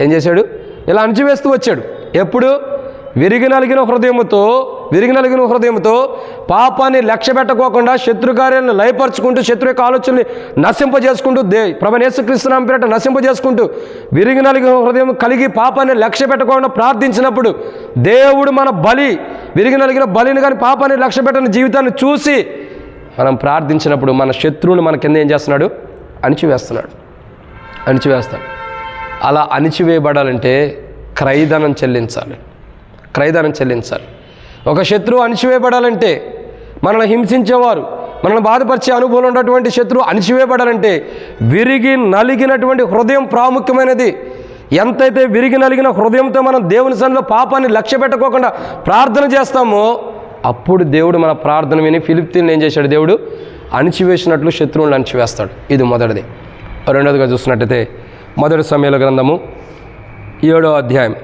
ఏం చేశాడు? ఇలా అణిచివేస్తూ వచ్చాడు. ఎప్పుడు? విరిగి నలిగిన హృదయంతో పాపాన్ని లక్ష్య పెట్టకోకుండా శత్రు కార్యాలను లయపరుచుకుంటూ, శత్రు యొక్క ఆలోచనని నశింపజేసుకుంటూ, ప్రభువైన యేసుక్రీస్తు నామమున పేరిట నశింపజేసుకుంటూ విరిగి నలిగిన హృదయం కలిగి పాపాన్ని లక్ష్య పెట్టకుండా ప్రార్థించినప్పుడు దేవుడు మన విరిగి నలిగిన బలిని కానీ పాపాన్ని లక్ష్య పెట్టని జీవితాన్ని చూసి మనం ప్రార్థించినప్పుడు మన శత్రువుని మన కింద ఏం చేస్తున్నాడు? అణిచివేస్తాడు. అలా అణిచివేయబడాలంటే క్రయధనం చెల్లించాలి. ఒక శత్రువు అణిచివేయబడాలంటే, మనల్ని హింసించేవారు, మనల్ని బాధపరిచే అనుభవంలో ఉన్నటువంటి శత్రువు అణిచివేయబడాలంటే విరిగి నలిగినటువంటి హృదయం ప్రాముఖ్యమైనది. ఎంతైతే విరిగి నలిగిన హృదయంతో మనం దేవుని సన్నిధిలో పాపాన్ని లక్ష్య పెట్టుకోకుండా ప్రార్థన చేస్తామో అప్పుడు దేవుడు మన ప్రార్థన విని ఫిలిప్తీయులను ఏం చేశాడు? దేవుడు అణిచివేసినట్లు శత్రువులను అణిచివేస్తాడు. ఇది మొదటిది. రెండవదిగా చూసినట్టయితే మొదటి సమూయేలు గ్రంథము 7వ అధ్యాయం,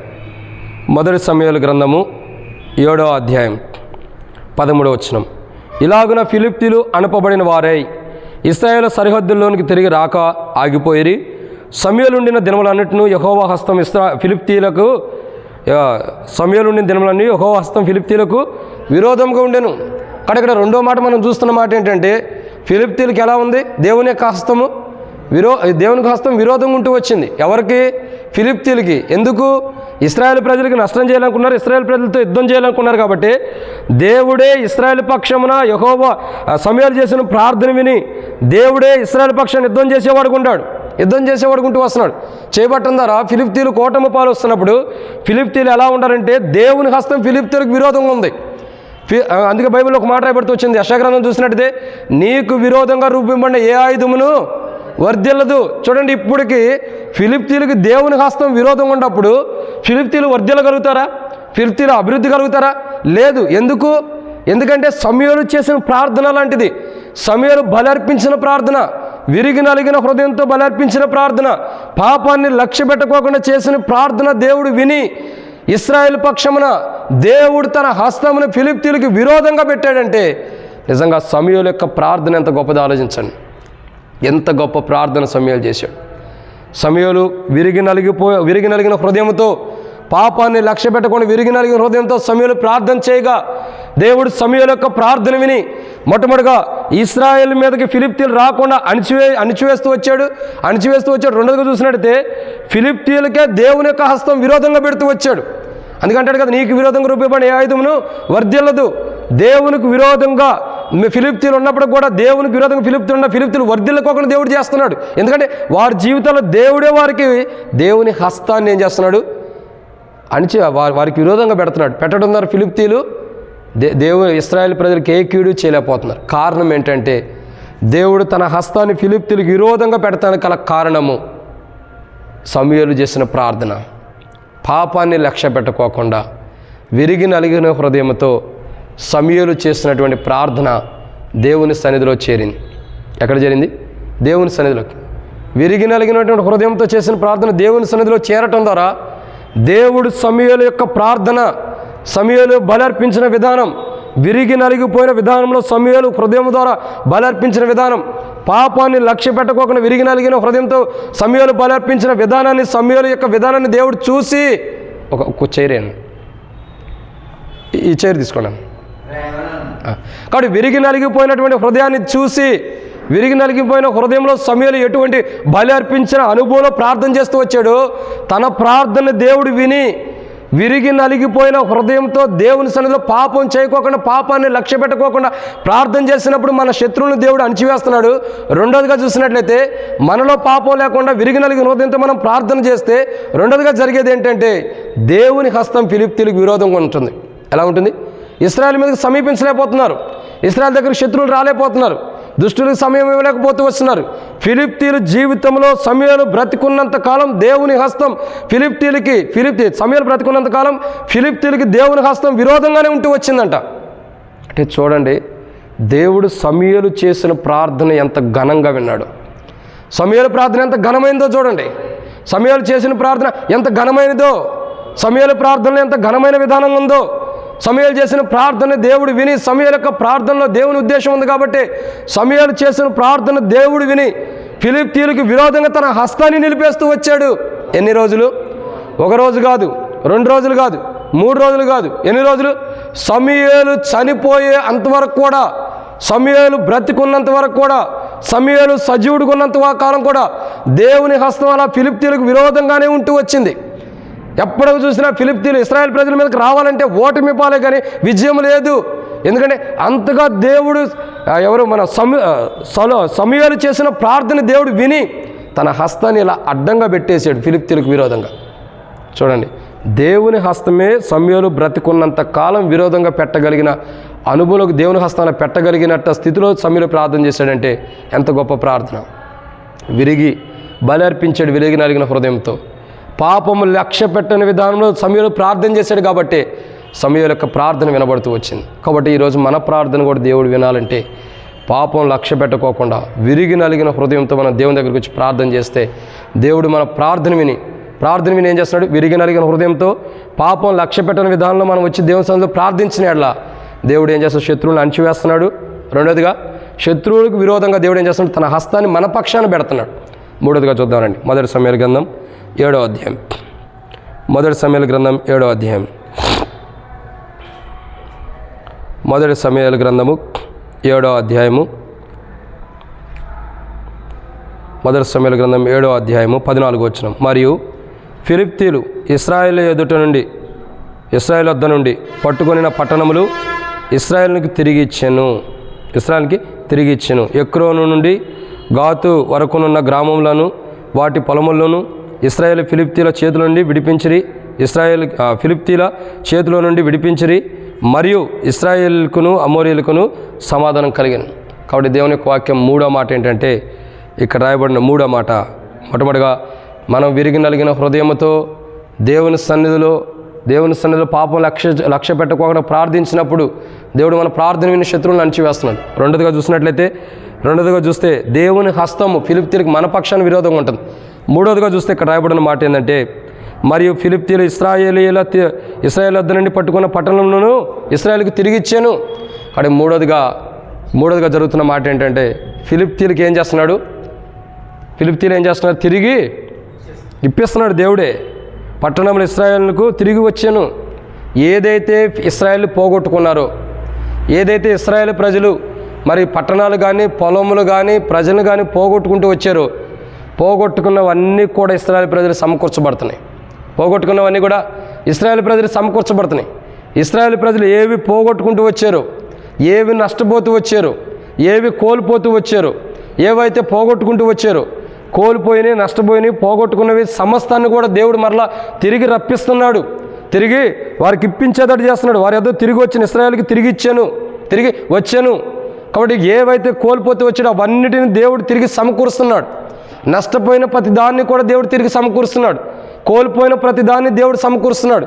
13వ వచనం. ఇలాగున ఫిలిప్తీయులు అనపబడిన వారై ఇశ్రాయేలు సరిహద్దుల్లోనికి తిరిగి రాక ఆగిపోయిరి. సమూయేలు ఉండిన దినములన్నిటిని యెహోవా హస్తం ఫిలిప్తీయులకు విరోధంగా ఉండెను. ఇక్కడ రెండో మాట మనం చూస్తున్న మాట ఏంటంటే ఫిలిప్తీయులకి ఎలా ఉంది? దేవునికి హస్తం విరోధంగా ఉంటూ వచ్చింది. ఎవరికి? ఫిలిప్తీయులకి. ఎందుకు? ఇశ్రాయేల్ ప్రజలకి నష్టం చేయాలనుకున్నారు, ఇశ్రాయేల్ ప్రజలతో యుద్ధం చేయాలనుకున్నారు. కాబట్టి దేవుడే ఇశ్రాయేల్ పక్షమున యెహోవా సమూయేలు చేసిన ప్రార్థన విని దేవుడే ఇశ్రాయేల్ పక్షాన్ని యుద్ధం చేసేవాడుకుంటూ వస్తున్నాడు. చేపట్టం ద్వారా ఫిలిప్తీయులు కోటమి పాలు వస్తున్నప్పుడు ఫిలిప్తీయులు ఎలా ఉండారంటే దేవుని హస్తం ఫిలిప్తీయులకు విరోధంగా ఉంది. అందుకే బైబిల్లో ఒక మాట రాయబడుతూ వచ్చింది. యెషయా గ్రంథం చూసినట్టయితే నీకు విరోధంగా రూపింపబడిన ఏ ఆయుధమును వర్ధిల్లదు. చూడండి, ఇప్పటికి ఫిలిప్తీయులకి దేవుని హస్తం విరోధంగా ఉన్నప్పుడు ఫిలిప్తీయులు వర్ధిల్లగలుగుతారా? ఫిలిప్తీయులు అభివృద్ధి కలుగుతారా? లేదు. ఎందుకంటే సమూయేలు చేసిన ప్రార్థన లాంటిది. సమూయేలు బలర్పించిన ప్రార్థన, విరిగి నలిగిన హృదయంతో బలర్పించిన ప్రార్థన, పాపాన్ని లక్ష్య పెట్టుకోకుండా చేసిన ప్రార్థన దేవుడు విని ఇశ్రాయేలు పక్షమున దేవుడు తన హస్తమును ఫిలిష్తీయులకు విరోధంగా పెట్టాడంటే నిజంగా సమూయేలు యొక్క ప్రార్థన ఎంత గొప్పదో ఆలోచించండి. ఎంత గొప్ప ప్రార్థన సమూయేలు చేశాడు. సమూయేలు విరిగి నలిగిన హృదయంతో, పాపాన్ని లక్ష్య పెట్టకుండా విరిగి నలిగిన హృదయంతో సమూయేలు ప్రార్థన చేయగా దేవుడు సమూయేలు యొక్క ప్రార్థన విని మొట్టమొదటిగా ఇశ్రాయేల్ మీదకి ఫిలిష్తీయులు రాకుండా అణిచివేస్తూ వచ్చాడు. రెండోదిగా చూసినట్టయితే ఫిలిష్తీయులకే దేవుని యొక్క హస్తం విరోధంగా పెడుతూ వచ్చాడు. అందుకంటాడు కదా, నీకు విరోధంగా రూపబడిన ఏ ఆయుధమును వర్ధిల్లదు. దేవునికి విరోధంగా ఫిలిష్తీయులు ఉన్నప్పుడు కూడా దేవునికి విరోధంగా ఫిలిష్తీయులు వర్ధిల్లకోకుండా దేవుడు చేస్తున్నాడు. ఎందుకంటే వారి జీవితంలో దేవుడే వారికి దేవుని హస్తాన్ని ఏం చేస్తున్నాడు, వారికి విరోధంగా పెట్టడం ద్వారా ఫిలిష్తీయులు దేవుడు ఇశ్రాయేల్ ప్రజలకు ఏ కీడు చేయలేకపోతున్నారు. కారణం ఏంటంటే దేవుడు తన హస్తాన్ని ఫిలిష్తీయులకు విరోధంగా పెడతానికి గల కారణము సమూయేలు చేసిన ప్రార్థన. పాపాన్ని లక్ష్య పెట్టుకోకుండా విరిగి నలిగిన హృదయంతో సమూయేలు చేసినటువంటి ప్రార్థన దేవుని సన్నిధిలో చేరింది. ఎక్కడ చేరింది? దేవుని సన్నిధిలోకి. విరిగి నలిగినటువంటి హృదయంతో చేసిన ప్రార్థన దేవుని సన్నిధిలో చేరటం ద్వారా దేవుడు సమూయేలు యొక్క ప్రార్థన, సమూయేలు బలర్పించిన విధానం, విరిగి నలిగిపోయిన విధానంలో సమూయేలు హృదయం ద్వారా బలర్పించిన విధానం, పాపాన్ని లక్ష్య పెట్టకోకుండా విరిగి నలిగిన హృదయంతో సమూయేలు బలర్పించిన విధానాన్ని, సమూయేలు యొక్క విధానాన్ని దేవుడు చూసి ఒక చైరేను, ఈ చైర్ తీసుకోండి. కాబట్టి విరిగి నలిగిపోయినటువంటి హృదయాన్ని చూసి, విరిగి నలిగిపోయిన హృదయంలో సమూయేలు ఎటువంటి బలి అర్పించిన అనుభవంలో ప్రార్థన చేస్తూ వచ్చాడు. తన ప్రార్థన దేవుడు విని విరిగి నలిగిపోయిన హృదయంతో దేవుని సన్నిధిలో పాపం చేయకోకుండా, పాపాన్ని లక్ష్య పెట్టుకోకుండా ప్రార్థన చేసినప్పుడు మన శత్రువులను దేవుడు అణిచివేస్తున్నాడు. రెండోదిగా చూసినట్లయితే మనలో పాపం లేకుండా విరిగి నలిగిన హృదయంతో మనం ప్రార్థన చేస్తే రెండోదిగా జరిగేది ఏంటంటే దేవుని హస్తం ఫిలిష్తీయులకు విరోధంగా ఉంటుంది. ఎలా ఉంటుంది? ఇశ్రాయేలు మీదకి సమీపించలేకపోతున్నారు, ఇశ్రాయేలు దగ్గర శత్రువులు రాలేకపోతున్నారు, దుష్టులకు సమయం ఇవ్వలేకపోతూ వస్తున్నారు. ఫిలిష్తీయుల జీవితంలో సమూయేలు బ్రతికున్నంత కాలం దేవుని హస్తం సమూయేలు బ్రతికున్నంత కాలం ఫిలిష్తీయులకి దేవుని హస్తం విరోధంగానే ఉంటూ వచ్చిందంట. అంటే చూడండి, దేవుడు సమూయేలు చేసిన ప్రార్థన ఎంత ఘనంగా విన్నాడు. సమూయేలు ప్రార్థన ఎంత ఘనమైనదో చూడండి. సమూయేలు చేసిన ప్రార్థన ఎంత ఘనమైనదో, సమూయేలు ప్రార్థనలో ఎంత ఘనమైన విధానం ఉందో. సమూయేలు చేసిన ప్రార్థన దేవుడు విని, సమూయేలు యొక్క ప్రార్థనలో దేవుని ఉద్దేశం ఉంది కాబట్టి సమూయేలు చేసిన ప్రార్థన దేవుడు విని ఫిలిష్తీయులకు విరోధంగా తన హస్తాన్ని నిలిపేస్తూ వచ్చాడు. ఎన్ని రోజులు? ఒక రోజు కాదు, 2 రోజులు కాదు, 3 రోజులు కాదు, ఎన్ని రోజులు? సమూయేలు చనిపోయే అంతవరకు కూడా, సమూయేలు బ్రతికున్నంత వరకు కూడా, సమూయేలు సజీవుడుకున్నంత కాలం కూడా దేవుని హస్తం అలా ఫిలిష్తీయులకు విరోధంగానే ఉంటూ వచ్చింది. ఎప్పుడు చూసినా ఫిలిష్తీయులు ఇశ్రాయేల్ ప్రజల మీదకి రావాలంటే ఓటమి పాలే కానీ విజయం లేదు. ఎందుకంటే అంతగా దేవుడు మన సమూయేలు చేసిన ప్రార్థన దేవుడు విని తన హస్తాన్ని ఇలా అడ్డంగా పెట్టేశాడు ఫిలిష్తీయులకు విరోధంగా. చూడండి, దేవుని హస్తమే సమూయేలు బ్రతికున్నంత కాలం విరోధంగా పెట్టగలిగిన అనుభవంలోకి దేవుని హస్తాన్ని పెట్టగలిగినట్ట స్థితిలో సమూయేలు ప్రార్థన చేశాడంటే ఎంత గొప్ప ప్రార్థన. విరిగి బలి అర్పించాడు విరిగి నలిగిన హృదయంతో. పాపము లక్ష్య పెట్టని విధానంలో సమూయేలు ప్రార్థన చేశాడు కాబట్టి సమూయేలు యొక్క ప్రార్థన వినబడుతూ వచ్చింది. కాబట్టి ఈరోజు మన ప్రార్థన కూడా దేవుడు వినాలంటే పాపం లక్ష్య పెట్టుకోకుండా విరిగి నలిగిన హృదయంతో మనం దేవుని దగ్గరికి వచ్చి ప్రార్థన చేస్తే దేవుడు మన ప్రార్థన విని ఏం చేస్తున్నాడు? విరిగి నలిగిన హృదయంతో పాపం లక్ష్య పెట్టని విధానంలో మనం వచ్చి దేవుని సన్నిధిలో ప్రార్థించిన ఎడల దేవుడు ఏం చేస్తాడు? శత్రువులను అణిచివేస్తున్నాడు. రెండోదిగా శత్రువులకు విరోధంగా దేవుడు ఏం చేస్తున్నాడు? తన హస్తాన్ని మన పక్షాన పెడుతున్నాడు. మూడోదిగా చూద్దామండి, మొదటి సమూయేలు గ్రంథం 7వ అధ్యాయం. మొదటి సమూయేలు గ్రంథం 7వ అధ్యాయం. మొదటి సమూయేలు గ్రంథము 7వ అధ్యాయము. మొదటి సమూయేలు గ్రంథం 7వ అధ్యాయము 14వ వచనం. మరియు ఫిలిష్తీయులు ఇశ్రాయేలు వద్ద నుండి పట్టుకొనిన పట్టణములు ఇశ్రాయేలుకి తిరిగి ఇచ్చెను. ఎక్రోను నుండి గాతు వరకునున్న గ్రామములను వాటి పొలములను ఇశ్రాయేలు ఫిలిష్తీయుల చేతుల నుండి విడిపించిరి. ఫిలిష్తీయుల చేతిలో నుండి విడిపించిరి. మరియు ఇశ్రాయేలుకును అమోరీయులకును సమాధానం కలిగాను. కాబట్టి దేవుని యొక్క వాక్యం 3వ మాట ఏంటంటే, ఇక్కడ రాయబడిన 3వ మాట, మొట్టమొదటిగా మనం విరిగి నలిగిన హృదయంతో దేవుని సన్నిధిలో పాపం లక్ష్య పెట్టుకోకుండా ప్రార్థించినప్పుడు దేవుడు మన ప్రార్థన విని శత్రువులను అణిచివేస్తున్నాడు. రెండోదిగా చూస్తే దేవుని హస్తము ఫిలిష్తీయులకు మన పక్షాన్ని విరోధంగా ఉంటుంది. మూడోదిగా చూస్తే ఇక్కడ రాయబడిన మాట ఏంటంటే, మరియు ఫిలిప్తీయులు ఇశ్రాయేల్ వద్ద నుండి పట్టుకున్న పట్టణంలోను ఇశ్రాయేలుకు తిరిగి ఇచ్చాను. అక్కడ మూడోదిగా జరుగుతున్న మాట ఏంటంటే ఫిలిప్తీయులకి ఏం చేస్తున్నాడు? ఫిలిప్తీయులు ఏం చేస్తున్నారు? తిరిగి ఇప్పిస్తున్నాడు దేవుడే. పట్టణంలో ఇశ్రాయేలుకు తిరిగి వచ్చాను. ఏదైతే ఇశ్రాయేలు పోగొట్టుకున్నారో, ఏదైతే ఇశ్రాయేలు ప్రజలు మరి పట్టణాలు కానీ పొలములు కానీ ప్రజలు కానీ పోగొట్టుకుంటూ వచ్చారో, పోగొట్టుకున్నవన్నీ కూడా ఇశ్రాయేలు ప్రజలు సమకూర్చబడుతున్నాయి. పోగొట్టుకున్నవన్నీ కూడా ఇశ్రాయేలు ప్రజలు సమకూర్చబడుతున్నాయి. ఇశ్రాయేలు ప్రజలు ఏవి పోగొట్టుకుంటూ వచ్చారో, ఏవి నష్టపోతూ వచ్చారో, ఏవి కోల్పోతూ వచ్చారో, ఏవైతే పోగొట్టుకుంటూ వచ్చారో, కోల్పోయినాయి, నష్టపోయినాయి, పోగొట్టుకున్నవి సమస్తాన్ని కూడా దేవుడు మరలా తిరిగి రప్పిస్తున్నాడు. తిరిగి వారికి ఇప్పించేటట్టు చేస్తున్నాడు. వారి ఏదో తిరిగి వచ్చిన ఇశ్రాయేలుకి తిరిగి వచ్చాను. కాబట్టి ఏవైతే కోల్పోతూ వచ్చాడో అవన్నిటిని దేవుడు తిరిగి సమకూరుస్తున్నాడు. నష్టపోయిన ప్రతి దాన్ని కూడా దేవుడు తిరిగి సమకూరుస్తున్నాడు. కోల్పోయిన ప్రతి దాన్ని దేవుడు సమకూరుస్తున్నాడు.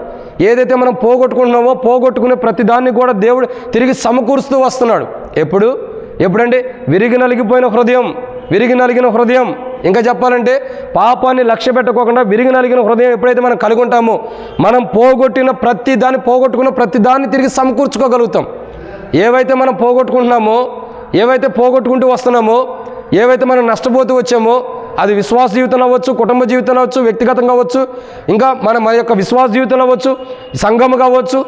ఏదైతే మనం పోగొట్టుకుంటున్నామో పోగొట్టుకునే ప్రతి దాన్ని కూడా దేవుడు తిరిగి సమకూరుస్తూ వస్తున్నాడు. ఎప్పుడంటే విరిగి నలిగిన హృదయం, ఇంకా చెప్పాలంటే పాపాన్ని లక్ష్య పెట్టుకోకుండా విరిగి నలిగిన హృదయం ఎప్పుడైతే మనం కలిగి ఉంటామో మనం పోగొట్టుకున్న ప్రతి దాన్ని తిరిగి సమకూర్చుకోగలుగుతాం. ఏవైతే మనం పోగొట్టుకుంటున్నామో, ఏవైతే పోగొట్టుకుంటూ వస్తున్నామో, ఏవైతే మనం నష్టపోతూ వచ్చామో, అది విశ్వాస జీవితం అవ్వచ్చు, కుటుంబ జీవితం అవ్వచ్చు, వ్యక్తిగతంగా అవ్వచ్చు, ఇంకా మన యొక్క విశ్వాస జీవితం అవ్వచ్చు, సంఘం కావచ్చు,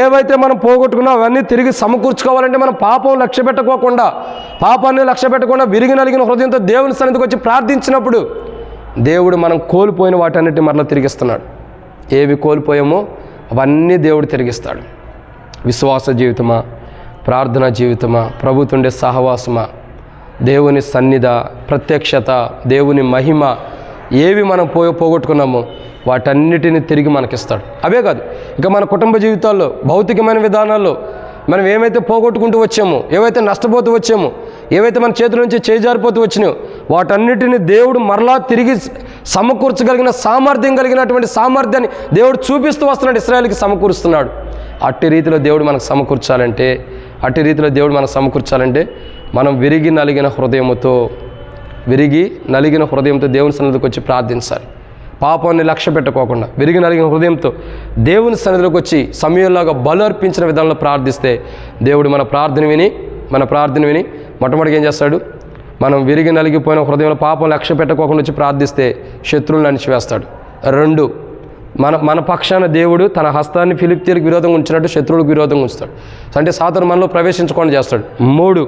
ఏవైతే మనం పోగొట్టుకున్నా అవన్నీ తిరిగి సమకూర్చుకోవాలంటే మనం పాపాన్ని లక్ష్య పెట్టకుండా విరిగి నలిగిన హృదయంతో దేవుని సన్నిధికి వచ్చి ప్రార్థించినప్పుడు దేవుడు మనం కోల్పోయిన వాటన్నిటిని మరలా తిరిగిస్తున్నాడు. ఏవి కోల్పోయామో అవన్నీ దేవుడు తిరిగిస్తాడు. విశ్వాస జీవితమా, ప్రార్థనా జీవితమా, ప్రభుతుండే సహవాసమా, దేవుని సన్నిధి, ప్రత్యక్షత, దేవుని మహిమ, ఏవి మనం పోగొట్టుకున్నామో వాటన్నిటిని తిరిగి మనకిస్తాడు. అవే కాదు, ఇక మన కుటుంబ జీవితాల్లో, భౌతికమైన విధానాల్లో మనం ఏమైతే పోగొట్టుకుంటూ వచ్చామో, ఏవైతే నష్టపోతూ వచ్చామో, ఏవైతే మన చేతుల నుంచి చేజారిపోతూ వచ్చినాయో వాటన్నిటిని దేవుడు మరలా తిరిగి సమకూర్చగలిగిన కలిగినటువంటి సామర్థ్యాన్ని దేవుడు చూపిస్తూ వస్తున్నాడు. ఇశ్రాయేలుకి సమకూరుస్తున్నాడు. అట్టి రీతిలో దేవుడు మనకు సమకూర్చాలంటే మనం విరిగి నలిగిన హృదయంతో దేవుని సన్నిధికి వచ్చి ప్రార్థించాలి. పాపాన్ని లక్ష్య పెట్టుకోకుండా విరిగి నలిగిన హృదయంతో దేవుని సన్నిధిలోకి వచ్చి సమయంలాగా బలు అర్పించిన విధానంలో ప్రార్థిస్తే దేవుడు మన ప్రార్థన విని మొట్టమొదటిగా ఏం చేస్తాడు? మనం విరిగి నలిగిపోయిన హృదయంలో పాపం లక్ష్య పెట్టుకోకుండా వచ్చి ప్రార్థిస్తే శత్రువులను అణిచివేస్తాడు. 2, మన పక్షాన దేవుడు తన హస్తాన్ని ఫిలిప్తీయులకు విరోధంగా ఉంచినట్టు శత్రువులకు విరోధంగా ఉంచుతాడు. అంటే సాతాను మనలో ప్రవేశించకుండా చేస్తాడు. 3,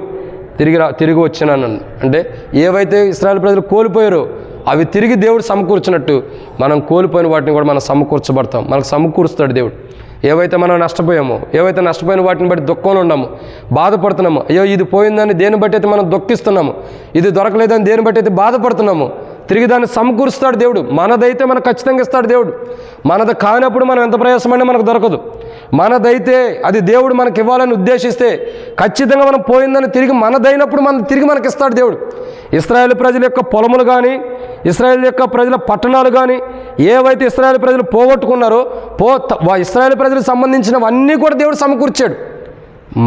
తిరిగి వచ్చినాను అంటే ఏవైతే ఇశ్రాయేలు ప్రజలు కోల్పోయారో అవి తిరిగి దేవుడు సమకూర్చినట్టు మనం కోల్పోయిన వాటిని కూడా మనం మనకు సమకూరుస్తాడు దేవుడు. ఏవైతే మనం నష్టపోయిన వాటిని బట్టి దుఃఖంలో ఉన్నాము, బాధపడుతున్నాము, అయ్యో ఇది పోయిందని దేని బట్టి అయితే మనం దుఃఖిస్తున్నాము, ఇది దొరకలేదని దేని బట్టి అయితే బాధపడుతున్నాము, తిరిగి దాన్ని సమకూరుస్తాడు దేవుడు. మనదైతే మనకు ఖచ్చితంగా ఇస్తాడు దేవుడు. మనది కానప్పుడు మనం ఎంత ప్రయాసమైనా మనకు దొరకదు. మనదైతే అది దేవుడు మనకి ఇవ్వాలని ఉద్దేశిస్తే ఖచ్చితంగా మనం పోయిందని తిరిగి మనదైనప్పుడు తిరిగి మనకి ఇస్తాడు దేవుడు. ఇశ్రాయేలు ప్రజల యొక్క పొలములు కానీ, ఇశ్రాయేలు యొక్క ప్రజల పట్టణాలు కానీ, ఏవైతే ఇశ్రాయేలు ప్రజలు పోగొట్టుకున్నారో ఇశ్రాయేలు ప్రజలకు సంబంధించినవన్నీ కూడా దేవుడు సమకూర్చాడు.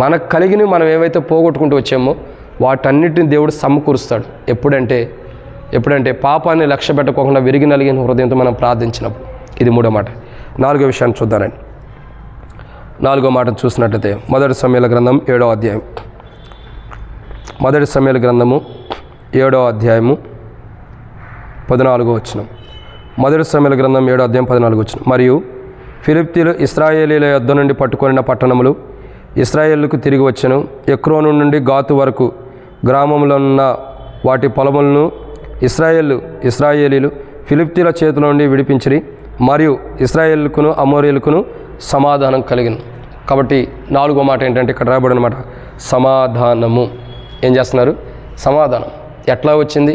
మనకు కలిగినవి మనం ఏవైతే పోగొట్టుకుంటూ వచ్చామో వాటన్నిటిని దేవుడు సమకూరుస్తాడు. ఎప్పుడంటే పాపాన్ని లక్ష్య పెట్టుకోకుండా విరిగి నలిగిన హృదయంతో మనం ప్రార్థించినప్పుడు. ఇది 3వ మాట. 4వ విషయాన్ని చూద్దానండి. 4వ మాట చూసినట్లయితే మొదటి సమూయేలు గ్రంథం 7వ అధ్యాయం. మొదటి సమూయేలు గ్రంథము 7వ అధ్యాయము 14వ వచనం. మొదటి సమూయేలు గ్రంథం 7వ అధ్యాయం 14వ వచనం. మరియు ఫిలిప్తీయులు ఇశ్రాయేలీల యొద్ద నుండి పట్టుకొనిన పట్టణములు ఇశ్రాయేలుకు తిరిగి వచ్చెను. ఎక్రోను నుండి గాతు వరకు గ్రామంలో ఉన్న వాటి పొలములను ఇశ్రాయేలీలు ఫిలిప్తీయుల చేతిలో నుండి విడిపించిరి. మరియు ఇశ్రాయేలుకును అమోరీయులకును సమాధానం కలిగిన. కాబట్టి 4వ మాట ఏంటంటే ఇక్కడ రాయబడిన మాట సమాధానము. ఏం చేస్తున్నారు? సమాధానం ఎట్లా వచ్చింది?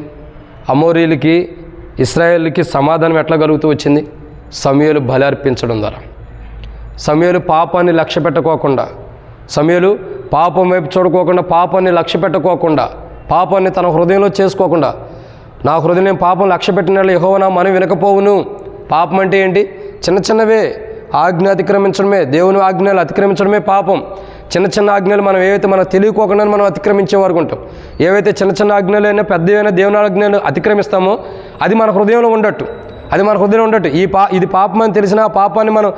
అమోరీయులకి ఇశ్రాయేలుకి సమాధానం ఎట్లా కలుగుతూ వచ్చింది? సమూయేలు బలి అర్పించడం ద్వారా. సమూయేలు పాపాన్ని లక్ష్య పెట్టుకోకుండా, సమూయేలు పాపం వైపు చూడుకోకుండా, పాపాన్ని లక్ష్య పెట్టుకోకుండా, పాపాన్ని తన హృదయంలో చేసుకోకుండా, నా హృదయం పాపం లక్ష్య పెట్టిన యెహోవా నా మనం వినకపోవును. పాపం అంటే ఏంటి? చిన్నవే, ఆజ్ఞ అతిక్రమించడమే, దేవుని ఆజ్ఞలు అతిక్రమించడమే పాపం. చిన్న ఆజ్ఞలు మనం ఏవైతే మనకు తెలియకోకుండా మనం అతిక్రమించే వరకు ఉంటాం. ఏవైతే చిన్న ఆజ్ఞలు అయినా పెద్దవైనా దేవుని ఆజ్ఞలు అతిక్రమిస్తామో అది మన హృదయంలో ఉండట్టు. అది మన హృదయంలో ఉండట్టు. ఇది పాపం అని తెలిసినా ఆ పాపాన్ని మనం